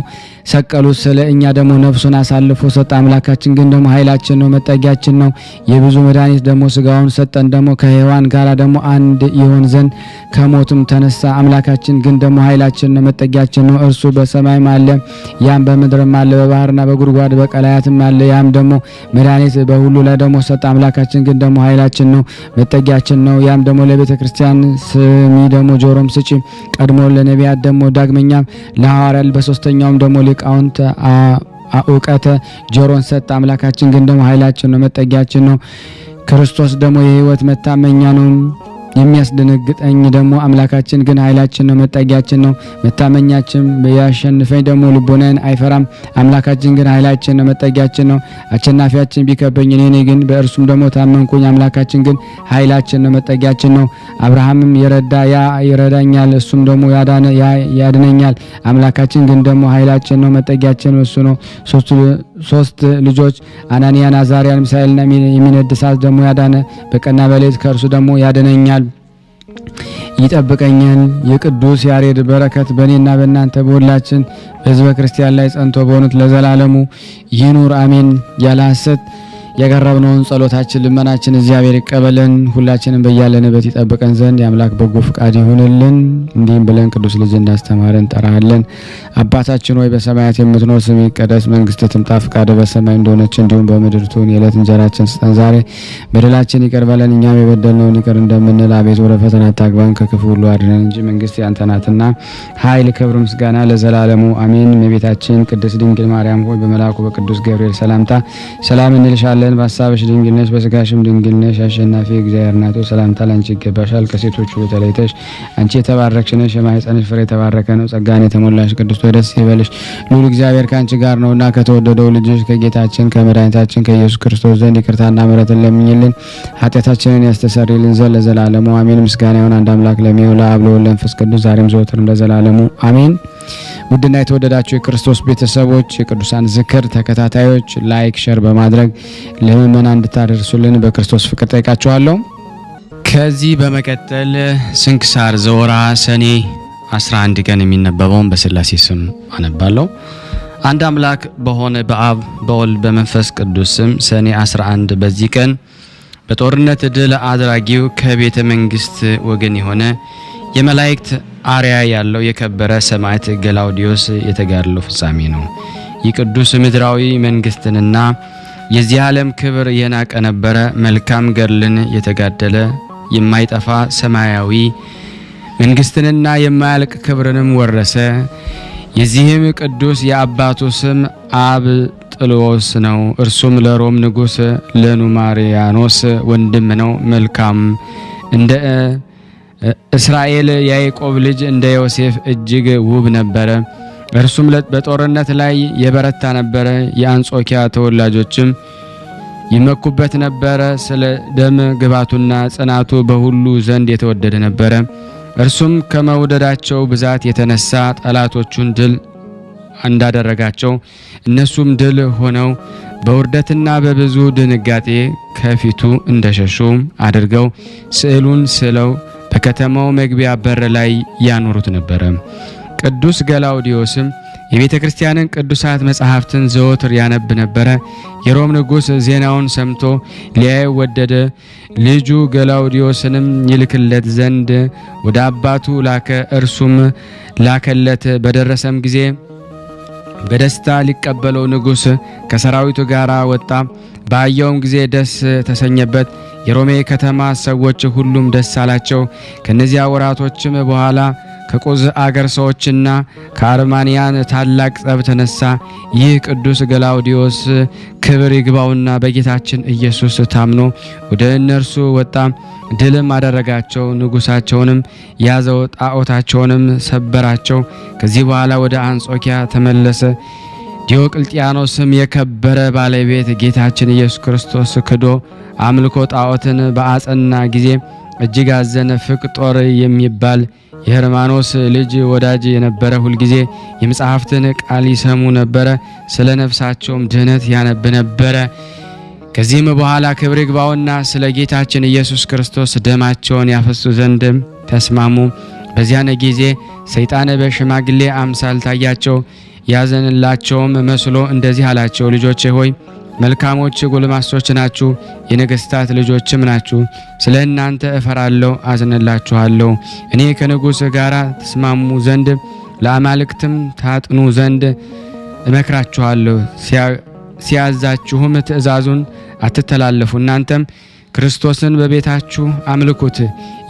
ሰቀሉት። ስለ እኛ ደግሞ ነፍሱን አሳልፎ ሰጠ። አምላካችን ግን ደግሞ ኃይላችን ነው፣ መጠጊያችን ነው። የብዙ መድኃኒት ደግሞ ስጋውን ሰጠን ደግሞ ከሔዋን ጋራ ደግሞ አንድ ይሆን ዘንድ ከሞትም ተነሳ። አምላካችን ግን ደግሞ ኃይላችን ነው፣ መጠጊያችን ነው። እርሱ በሰማይም አለ፣ ያም በምድርም አለ፣ በባህርና በጉድጓድ በቀላያትም አለ። ያም ደግሞ መድኃኒት በሁሉ ላይ ደግሞ ሰጠ። አምላካችን ግን ደግሞ ኃይላችን ነው፣ መጠጊያችን ነው። ያም ደግሞ ለቤተ ክርስቲያን ስሚ ደግሞ ጆሮም ስጪ። ቀድሞ ለነቢያት ደግሞ ዳግመኛም ለሐዋርያት በሶስተኛውም ደግሞ ሊቃውንት እውቀተ ጆሮን ሰጠ። አምላካችን ግን ደግሞ ኃይላችን ነው፣ መጠጊያችን ነው። ክርስቶስ ደግሞ የሕይወት መታመኛ ነው። የሚያስደነግጠኝ ደግሞ አምላካችን ግን ኃይላችን ነው፣ መጠጊያችን ነው። መታመኛችን ያሸንፈኝ ደግሞ ልቦናን አይፈራም። አምላካችን ግን ኃይላችን ነው፣ መጠጊያችን ነው። አሸናፊያችን ቢከበኝ እኔ ግን በእርሱም ደግሞ ታመንኩኝ። አምላካችን ግን ኃይላችን ነው፣ መጠጊያችን ነው። አብርሃምም የረዳ ያ ይረዳኛል፣ እሱም ደግሞ ያዳነ ያ ያድነኛል። አምላካችን ግን ደግሞ ኃይላችን ነው፣ መጠጊያችን ነው። እሱ ነው ሶስት ልጆች አናንያን፣ አዛርያን፣ ሚሳኤልና የሚነድ እሳት ደግሞ ያዳነ በቀንና በሌሊት ከእርሱ ደግሞ ያድነኛል ይጠብቀኛል። የቅዱስ ያሬድ በረከት በእኔና በእናንተ በሁላችን በሕዝበ ክርስቲያን ላይ ጸንቶ በእውነት ለዘላለሙ ይኑር አሜን። ያለ ሐሰት ያቀረብነውን ጸሎታችን ልመናችን እግዚአብሔር ይቀበለን። ሁላችንም በያለንበት ይጠብቀን ዘንድ የአምላክ በጎ ፍቃድ ይሁንልን። እንዲህም ብለን ቅዱስ ልጅ እንዳስተማረን እንጠራለን። አባታችን ሆይ በሰማያት የምትኖር ስምህ ይቀደስ፣ መንግስትህ ትምጣ፣ ፈቃድህ በሰማይ እንደሆነች እንዲሁም በምድር ትሁን። የዕለት እንጀራችንን ስጠን ዛሬ፣ በደላችን ይቅር በለን እኛም የበደልነውን ይቅር እንደምንል፣ አቤቱ ወደ ፈተና አታግባን ከክፉ ሁሉ አድነን እንጂ መንግስት ያንተ ናትና ኃይል፣ ክብር፣ ምስጋና ለዘላለሙ አሜን። እመቤታችን ቅድስት ድንግል ማርያም ሆይ በመልአኩ በቅዱስ ገብርኤል ሰላምታ ሰላም እንልሻለን። በሐሳብሽ ድንግል ነሽ፣ በስጋሽም ድንግል ነሽ። አሸናፊ እግዚአብሔር እናቱ ሰላምታ ላንቺ ይገባሻል። ከሴቶች ሁሉ ተለይተሽ አንቺ የተባረክሽ ነሽ፣ የማኅፀንሽ ፍሬ የተባረከ ነው። ጸጋን የተሞላሽ ቅድስት ሆይ ደስ ይበልሽ፣ ልዑል እግዚአብሔር ከአንቺ ጋር ነውና ከተወደደው ልጅሽ ከጌታችን ከመድኃኒታችን ከኢየሱስ ክርስቶስ ዘንድ ይቅርታና ምሕረትን ለምኝልን ኃጢአታችንን ያስተሰርይልን ዘንድ ለዘላለሙ አሜን። ምስጋና ይሁን አንድ አምላክ ለሚሆን ለአብ ለወልድ ለመንፈስ ቅዱስ ዛሬም ዘወትርም ለዘላለሙ አሜን። ውድና የተወደዳችሁ የክርስቶስ ቤተሰቦች የቅዱሳን ዝክር ተከታታዮች ላይክ ሼር በማድረግ ለምእመናን እንድታደርሱልን በክርስቶስ ፍቅር ጠይቃችኋለሁ። ከዚህ በመቀጠል ስንክሳር ዘወርኀ ሰኔ 11 ቀን የሚነበበውን በሥላሴ ስም አነባለሁ። አንድ አምላክ በሆነ በአብ በወልድ በመንፈስ ቅዱስ ስም ሰኔ 11 በዚህ ቀን በጦርነት ድል አድራጊው ከቤተ መንግስት ወገን የሆነ የመላእክት አርያ ያለው የከበረ ሰማዕት ገላውዲዮስ የተጋድሎ ፍጻሜ ነው። የቅዱስ ምድራዊ መንግስትንና የዚህ ዓለም ክብር የናቀ ነበረ። መልካም ገድልን የተጋደለ የማይጠፋ ሰማያዊ መንግስትንና የማያልቅ ክብርንም ወረሰ። የዚህም ቅዱስ የአባቱ ስም አብጥልዮስ ነው። እርሱም ለሮም ንጉሥ ለኑማሪያኖስ ወንድም ነው። መልካም እንደ እስራኤል ያዕቆብ ልጅ እንደ ዮሴፍ እጅግ ውብ ነበረ። እርሱም በጦርነት ላይ የበረታ ነበረ። የአንጾኪያ ተወላጆችም ይመኩበት ነበረ። ስለ ደም ግባቱና ጽናቱ በሁሉ ዘንድ የተወደደ ነበረ። እርሱም ከመውደዳቸው ብዛት የተነሳ ጠላቶቹን ድል እንዳደረጋቸው እነሱም ድል ሆነው በውርደትና በብዙ ድንጋጤ ከፊቱ እንደሸሹ አድርገው ስዕሉን ስለው በከተማው መግቢያ በር ላይ ያኖሩት ነበረ። ቅዱስ ገላውዲዮስም የቤተ ክርስቲያንን ቅዱሳት መጻሕፍትን ዘወትር ያነብ ነበረ። የሮም ንጉሥ ዜናውን ሰምቶ ሊያየው ወደደ። ልጁ ገላውዲዮስንም ይልክለት ዘንድ ወደ አባቱ ላከ። እርሱም ላከለት። በደረሰም ጊዜ በደስታ ሊቀበለው ንጉሥ ከሰራዊቱ ጋር ወጣ። ባየውም ጊዜ ደስ ተሰኘበት። የሮሜ ከተማ ሰዎች ሁሉም ደስ አላቸው። ከነዚያ ወራቶችም በኋላ ከቁዝ አገር ሰዎችና ከአርማንያን ታላቅ ጸብ ተነሳ። ይህ ቅዱስ ገላውዲዮስ ክብር ይግባውና በጌታችን ኢየሱስ ታምኖ ወደ እነርሱ ወጣ። ድልም አደረጋቸው። ንጉሳቸውንም ያዘው፣ ጣዖታቸውንም ሰበራቸው። ከዚህ በኋላ ወደ አንጾኪያ ተመለሰ። ዲዮቅልጥያኖስም የከበረ ባለቤት ጌታችን ኢየሱስ ክርስቶስ ክዶ አምልኮ ጣዖትን በአጸና ጊዜ እጅግ አዘነ። ፍቅጦር የሚባል የሄርማኖስ ልጅ ወዳጅ የነበረ ሁልጊዜ የመጽሐፍትን ቃል ይሰሙ ነበረ። ስለ ነፍሳቸውም ድህነት ያነብ ነበረ። ከዚህም በኋላ ክብር ይግባውና ስለ ጌታችን ኢየሱስ ክርስቶስ ደማቸውን ያፈሱ ዘንድ ተስማሙ። በዚያን ጊዜ ሰይጣን በሽማግሌ አምሳል ታያቸው። ያዘንላቸውም መስሎ እንደዚህ አላቸው፣ ልጆቼ ሆይ መልካሞች ጎልማሶች ናችሁ፣ የነገስታት ልጆችም ናችሁ። ስለ እናንተ እፈራለሁ፣ አዝንላችኋለሁ። እኔ ከንጉሥ ጋር ተስማሙ ዘንድ ለአማልክትም ታጥኑ ዘንድ እመክራችኋለሁ። ሲያዛችሁም ትእዛዙን አትተላለፉ። እናንተም ክርስቶስን በቤታችሁ አምልኩት።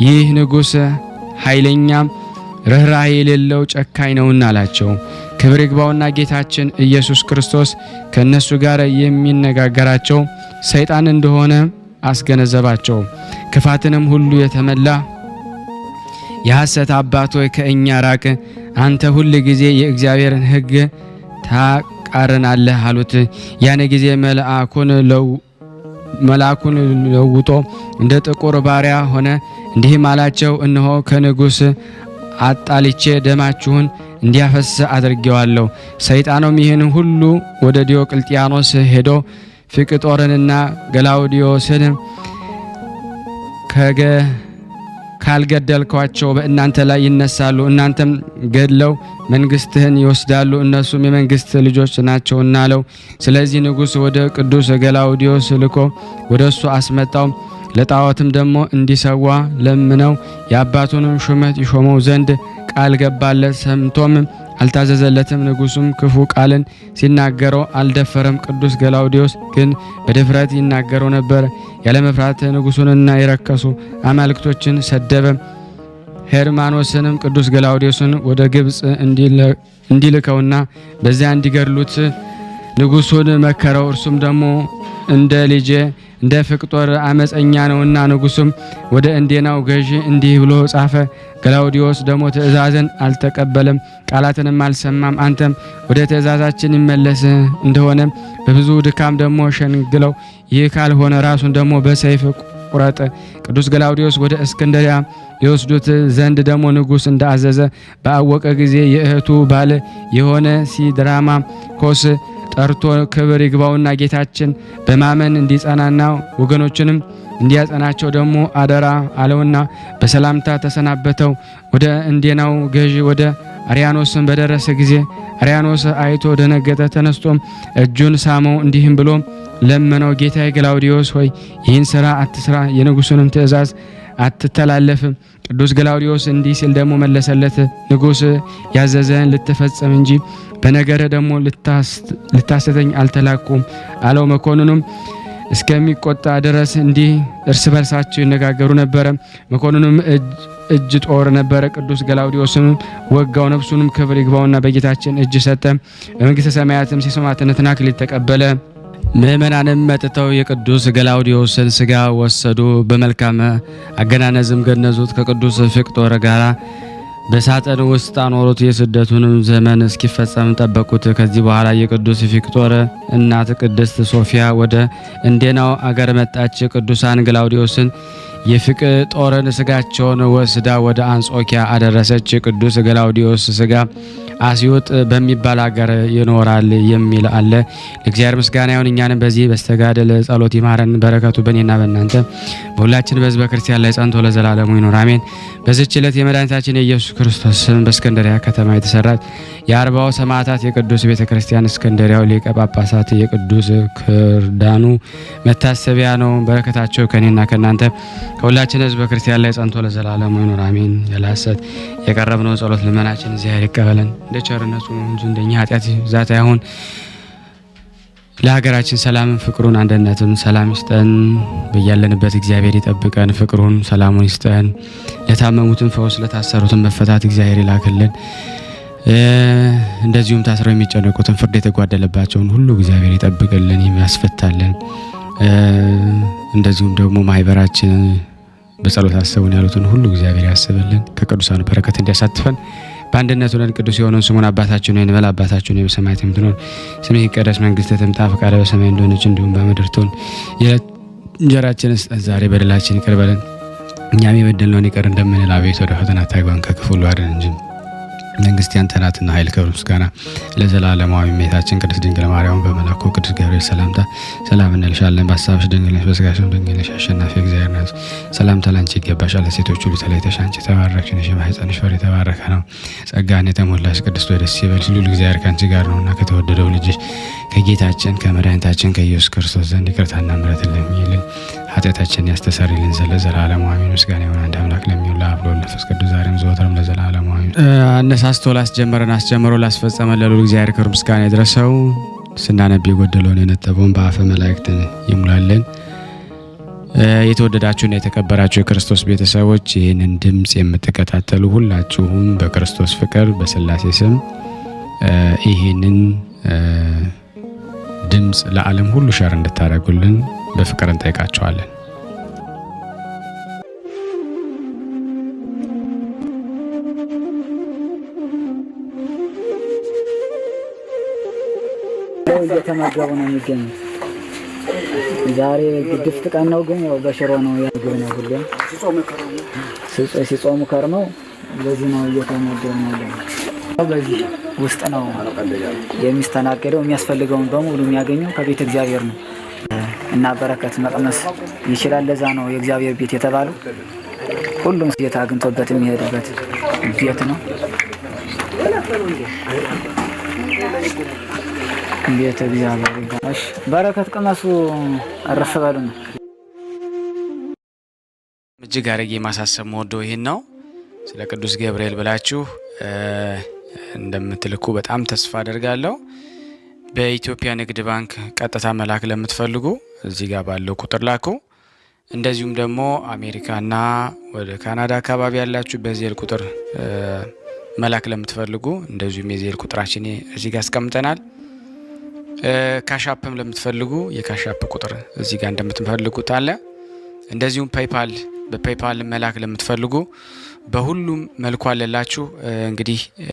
ይህ ንጉሥ ኃይለኛም ርኅራኄ የሌለው ጨካኝ ነውና አላቸው። ክብር ይግባውና ጌታችን ኢየሱስ ክርስቶስ ከእነሱ ጋር የሚነጋገራቸው ሰይጣን እንደሆነ አስገነዘባቸው። ክፋትንም ሁሉ የተመላ የሐሰት አባት ሆይ ከእኛ ራቅ፣ አንተ ሁል ጊዜ የእግዚአብሔርን ሕግ ታቃርናለህ አሉት። ያን ጊዜ መልአኩን ለውጦ እንደ ጥቁር ባሪያ ሆነ። እንዲህም አላቸው፣ እነሆ ከንጉሥ አጣልቼ ደማችሁን እንዲያፈስ አድርጌዋለሁ። ሰይጣኑም ይህን ሁሉ ወደ ዲዮቅልጥያኖስ ሄዶ ፍቅጦርንና ገላውዲዮስን ካልገደልኳቸው በእናንተ ላይ ይነሳሉ፣ እናንተም ገድለው መንግስትህን ይወስዳሉ፣ እነሱም የመንግስት ልጆች ናቸውና አለው። ስለዚህ ንጉሥ ወደ ቅዱስ ገላውዲዮስ ልኮ ወደ እሱ አስመጣው። ለጣዖትም ደግሞ እንዲሰዋ ለምነው የአባቱንም ሹመት ይሾመው ዘንድ ቃል ገባለት። ሰምቶም አልታዘዘለትም። ንጉሱም ክፉ ቃልን ሲናገረው አልደፈረም። ቅዱስ ገላውዲዮስ ግን በድፍረት ይናገረው ነበር። ያለ መፍራት ንጉሱንና የረከሱ አማልክቶችን ሰደበ። ሄርማኖስንም ቅዱስ ገላውዲዮስን ወደ ግብጽ እንዲልከውና በዚያ እንዲገድሉት ንጉሱን መከረው። እርሱም ደግሞ እንደ ልጄ እንደ ፍቅጦር አመፀኛ ነውና ንጉሱም ወደ እንዴናው ገዢ እንዲህ ብሎ ጻፈ። ገላውዲዮስ ደግሞ ትእዛዝን አልተቀበለም፣ ቃላትንም አልሰማም። አንተም ወደ ትእዛዛችን ይመለስ እንደሆነ በብዙ ድካም ደግሞ ሸንግለው፣ ይህ ካልሆነ ራሱን ደግሞ በሰይፍ ቁረጥ። ቅዱስ ገላውዲዮስ ወደ እስክንድርያ የወስዱት ዘንድ ደግሞ ንጉስ እንዳዘዘ ባወቀ ጊዜ የእህቱ ባል የሆነ ሲድራማ ኮስ ጠርቶ ክብር ይግባውና ጌታችን በማመን እንዲጸናና ወገኖችንም እንዲያጸናቸው ደግሞ አደራ አለውና በሰላምታ ተሰናበተው። ወደ እንዴናው ገዢ ወደ አርያኖስን በደረሰ ጊዜ አርያኖስ አይቶ ደነገጠ። ተነስቶም እጁን ሳመው፣ እንዲህም ብሎ ለመነው፣ ጌታዬ ገላውዲዮስ ሆይ ይህን ስራ አትስራ፣ የንጉሱንም ትእዛዝ አትተላለፍም። ቅዱስ ገላውዲዮስ እንዲህ ሲል ደግሞ መለሰለት፣ ንጉስ ያዘዘን ልትፈጽም እንጂ በነገረ ደግሞ ልታስተኝ አልተላኩም አለው። መኮንኑም እስከሚቆጣ ድረስ እንዲህ እርስ በርሳቸው ይነጋገሩ ነበረ። መኮንኑም እጅ ጦር ነበረ። ቅዱስ ገላውዲዮስም ወጋው። ነፍሱንም ክብር ይግባውና በጌታችን እጅ ሰጠ። በመንግስተ ሰማያትም የሰማዕትነትን አክሊል ተቀበለ። ምእመናንም መጥተው የቅዱስ ገላውዲዮስን ስጋ ወሰዱ። በመልካም አገናነዝም ገነዙት። ከቅዱስ ፊቅጦር ጋር በሳጥን ውስጥ አኖሩት። የስደቱንም ዘመን እስኪፈጸም ጠበቁት። ከዚህ በኋላ የቅዱስ ፊቅጦር እናት ቅድስት ሶፊያ ወደ እንዴናው አገር መጣች። ቅዱሳን ገላውዲዮስን የፊቅጦርን ስጋቸውን ወስዳ ወደ አንጾኪያ አደረሰች። ቅዱስ ገላውዲዮስ ስጋ አስዮጥ በሚባል ሀገር ይኖራል የሚል አለ። ለእግዚአብሔር ምስጋና ይሁን። እኛንም በዚህ በስተጋደል ጸሎት ይማረን። በረከቱ በእኔና በእናንተ በሁላችን በሕዝበ ክርስቲያን ላይ ጸንቶ ለዘላለሙ ይኖር አሜን። በዚህች ዕለት የመድኃኒታችን የኢየሱስ ክርስቶስ ስም በእስክንድርያ ከተማ የተሰራች የአርባው ሰማዕታት የቅዱስ ቤተ ክርስቲያን እስክንድርያው ሊቀ ጳጳሳት የቅዱስ ክርዳኑ መታሰቢያ ነው። በረከታቸው ከእኔና ከእናንተ ከሁላችን ሕዝበ ክርስቲያን ላይ ጸንቶ ለዘላለሙ ይኖር አሜን። ያለ ሐሰት የቀረብነው ጸሎት ልመናችን እግዚአብሔር ይቀበለን እንደ ቸርነቱ እንጂ እንደኛ ኃጢአት ብዛት አይሁን። ለሀገራችን ሰላምን፣ ፍቅሩን፣ አንድነትን ሰላም ይስጠን። በያለንበት እግዚአብሔር ይጠብቀን፣ ፍቅሩን፣ ሰላሙን ይስጠን። ለታመሙትን ፈውስ፣ ለታሰሩትን መፈታት እግዚአብሔር ይላክልን። እንደዚሁም ታስረው የሚጨነቁትን ፍርድ የተጓደለባቸውን ሁሉ እግዚአብሔር ይጠብቅልን፣ ያስፈታልን። እንደዚሁም ደግሞ ማህበራችን በጸሎት አሰቡን ያሉትን ሁሉ እግዚአብሔር ያስብልን፣ ከቅዱሳን በረከት እንዲያሳትፈን በአንድነት ሆነን ቅዱስ የሆነውን ስሙን አባታችን ሆይ እንበል። አባታችን ሆይ በሰማያት የምትኖር ስምህ ይቀደስ፣ መንግስትህ ትምጣ፣ ፈቃድህ በሰማይ እንደሆነች እንዲሁም በምድር ትሁን። የዕለት እንጀራችንን ስጠን ዛሬ፣ በደላችንን ይቅር በለን እኛም የበደልነውን ይቅር እንደምንል፣ አቤቱ ወደ ፈተና አታግባን ከክፉ ሁሉ አድነን እንጂ መንግስት ያንተ ናትና ኃይል፣ ክብር፣ ምስጋና ለዘላለሙ አሜን። እመቤታችን ቅድስት ድንግል ማርያም በመልአኩ ቅዱስ ገብርኤል ሰላምታ ሰላም እንልሻለን። በሐሳብሽ ድንግል ነሽ፣ በሥጋሽም ድንግል ነሽ። አሸናፊ እግዚአብሔር ነሽ። ሰላምታ ላንቺ ይገባሻል። ሴቶች ሁሉ ተለይተሽ አንቺ የተባረክሽ ነሽ፣ የማኅፀንሽ ፍሬ የተባረከ ነው። ጸጋን የተሞላሽ ቅድስት ሆይ ደስ ይበልሽ፣ ልዑል እግዚአብሔር ከአንቺ ጋር ነውና ከተወደደው ልጅሽ ከጌታችን ከመድኃኒታችን ከኢየሱስ ክርስቶስ ዘንድ ይቅርታና ምሕረትን ለሚይልን ኃጢአታችንን ያስተሰርይልን ዘንድ ለዘላለሙ አሜን። ምስጋና ይሁን አንድ አምላክ ለሚሆን ለአብ ለወልድ ለመንፈስ ቅዱስ ዛሬም ዘወትርም ለዘላለሙ አሜን። አነሳስቶ ላስጀመረን አስጀምሮ ላስፈጸመን ለልዑል እግዚአብሔር ክብር ምስጋና ይድረሰው። ስናነብ የጎደለውን የነጠበውን በአፈ መላእክት ይሙላልን። የተወደዳችሁና የተከበራችሁ የክርስቶስ ቤተሰቦች ይህንን ድምፅ የምትከታተሉ ሁላችሁም በክርስቶስ ፍቅር በሥላሴ ስም ይህንን ድምፅ ለዓለም ሁሉ ሸር እንድታደርጉልን በፍቅር እንጠይቃቸዋለን። እየተመገቡ ነው የሚገኙት። ዛሬ ግድፍት ቀን ነው፣ ግን ያው በሽሮ ነው ያገኘ ነው። ሁሌም ሲጾሙ ከርመው በዚህ ነው እየተመገቡ ነው። በዚህ ውስጥ ነው የሚስተናገደው። የሚያስፈልገውን በሙሉ የሚያገኘው ከቤተ እግዚአብሔር ነው እና በረከት መቅመስ ይችላል። ለዛ ነው የእግዚአብሔር ቤት የተባለው። ሁሉም ጌታ አግኝቶበት የሚሄድበት ቤት ነው። ቤተ እግዚአብሔር ይባላል። በረከት ቅመሱ፣ እረፍ በሉ ነው። እጅግ አድርጌ ማሳሰብ መወደው ይሄን ነው። ስለ ቅዱስ ገብርኤል ብላችሁ እንደምትልኩ በጣም ተስፋ አደርጋለሁ። በኢትዮጵያ ንግድ ባንክ ቀጥታ መላክ ለምትፈልጉ እዚህ ጋር ባለው ቁጥር ላኩ። እንደዚሁም ደግሞ አሜሪካና ወደ ካናዳ አካባቢ ያላችሁ በዜል ቁጥር መላክ ለምትፈልጉ እንደዚሁም የዜል ቁጥራችን እዚህ ጋር አስቀምጠናል። ካሻፕም ለምትፈልጉ የካሻፕ ቁጥር እዚህ ጋር እንደምትፈልጉት አለ። እንደዚሁም ፔይፓል በፔይፓል መላክ ለምትፈልጉ በሁሉም መልኩ አለላችሁ። እንግዲህ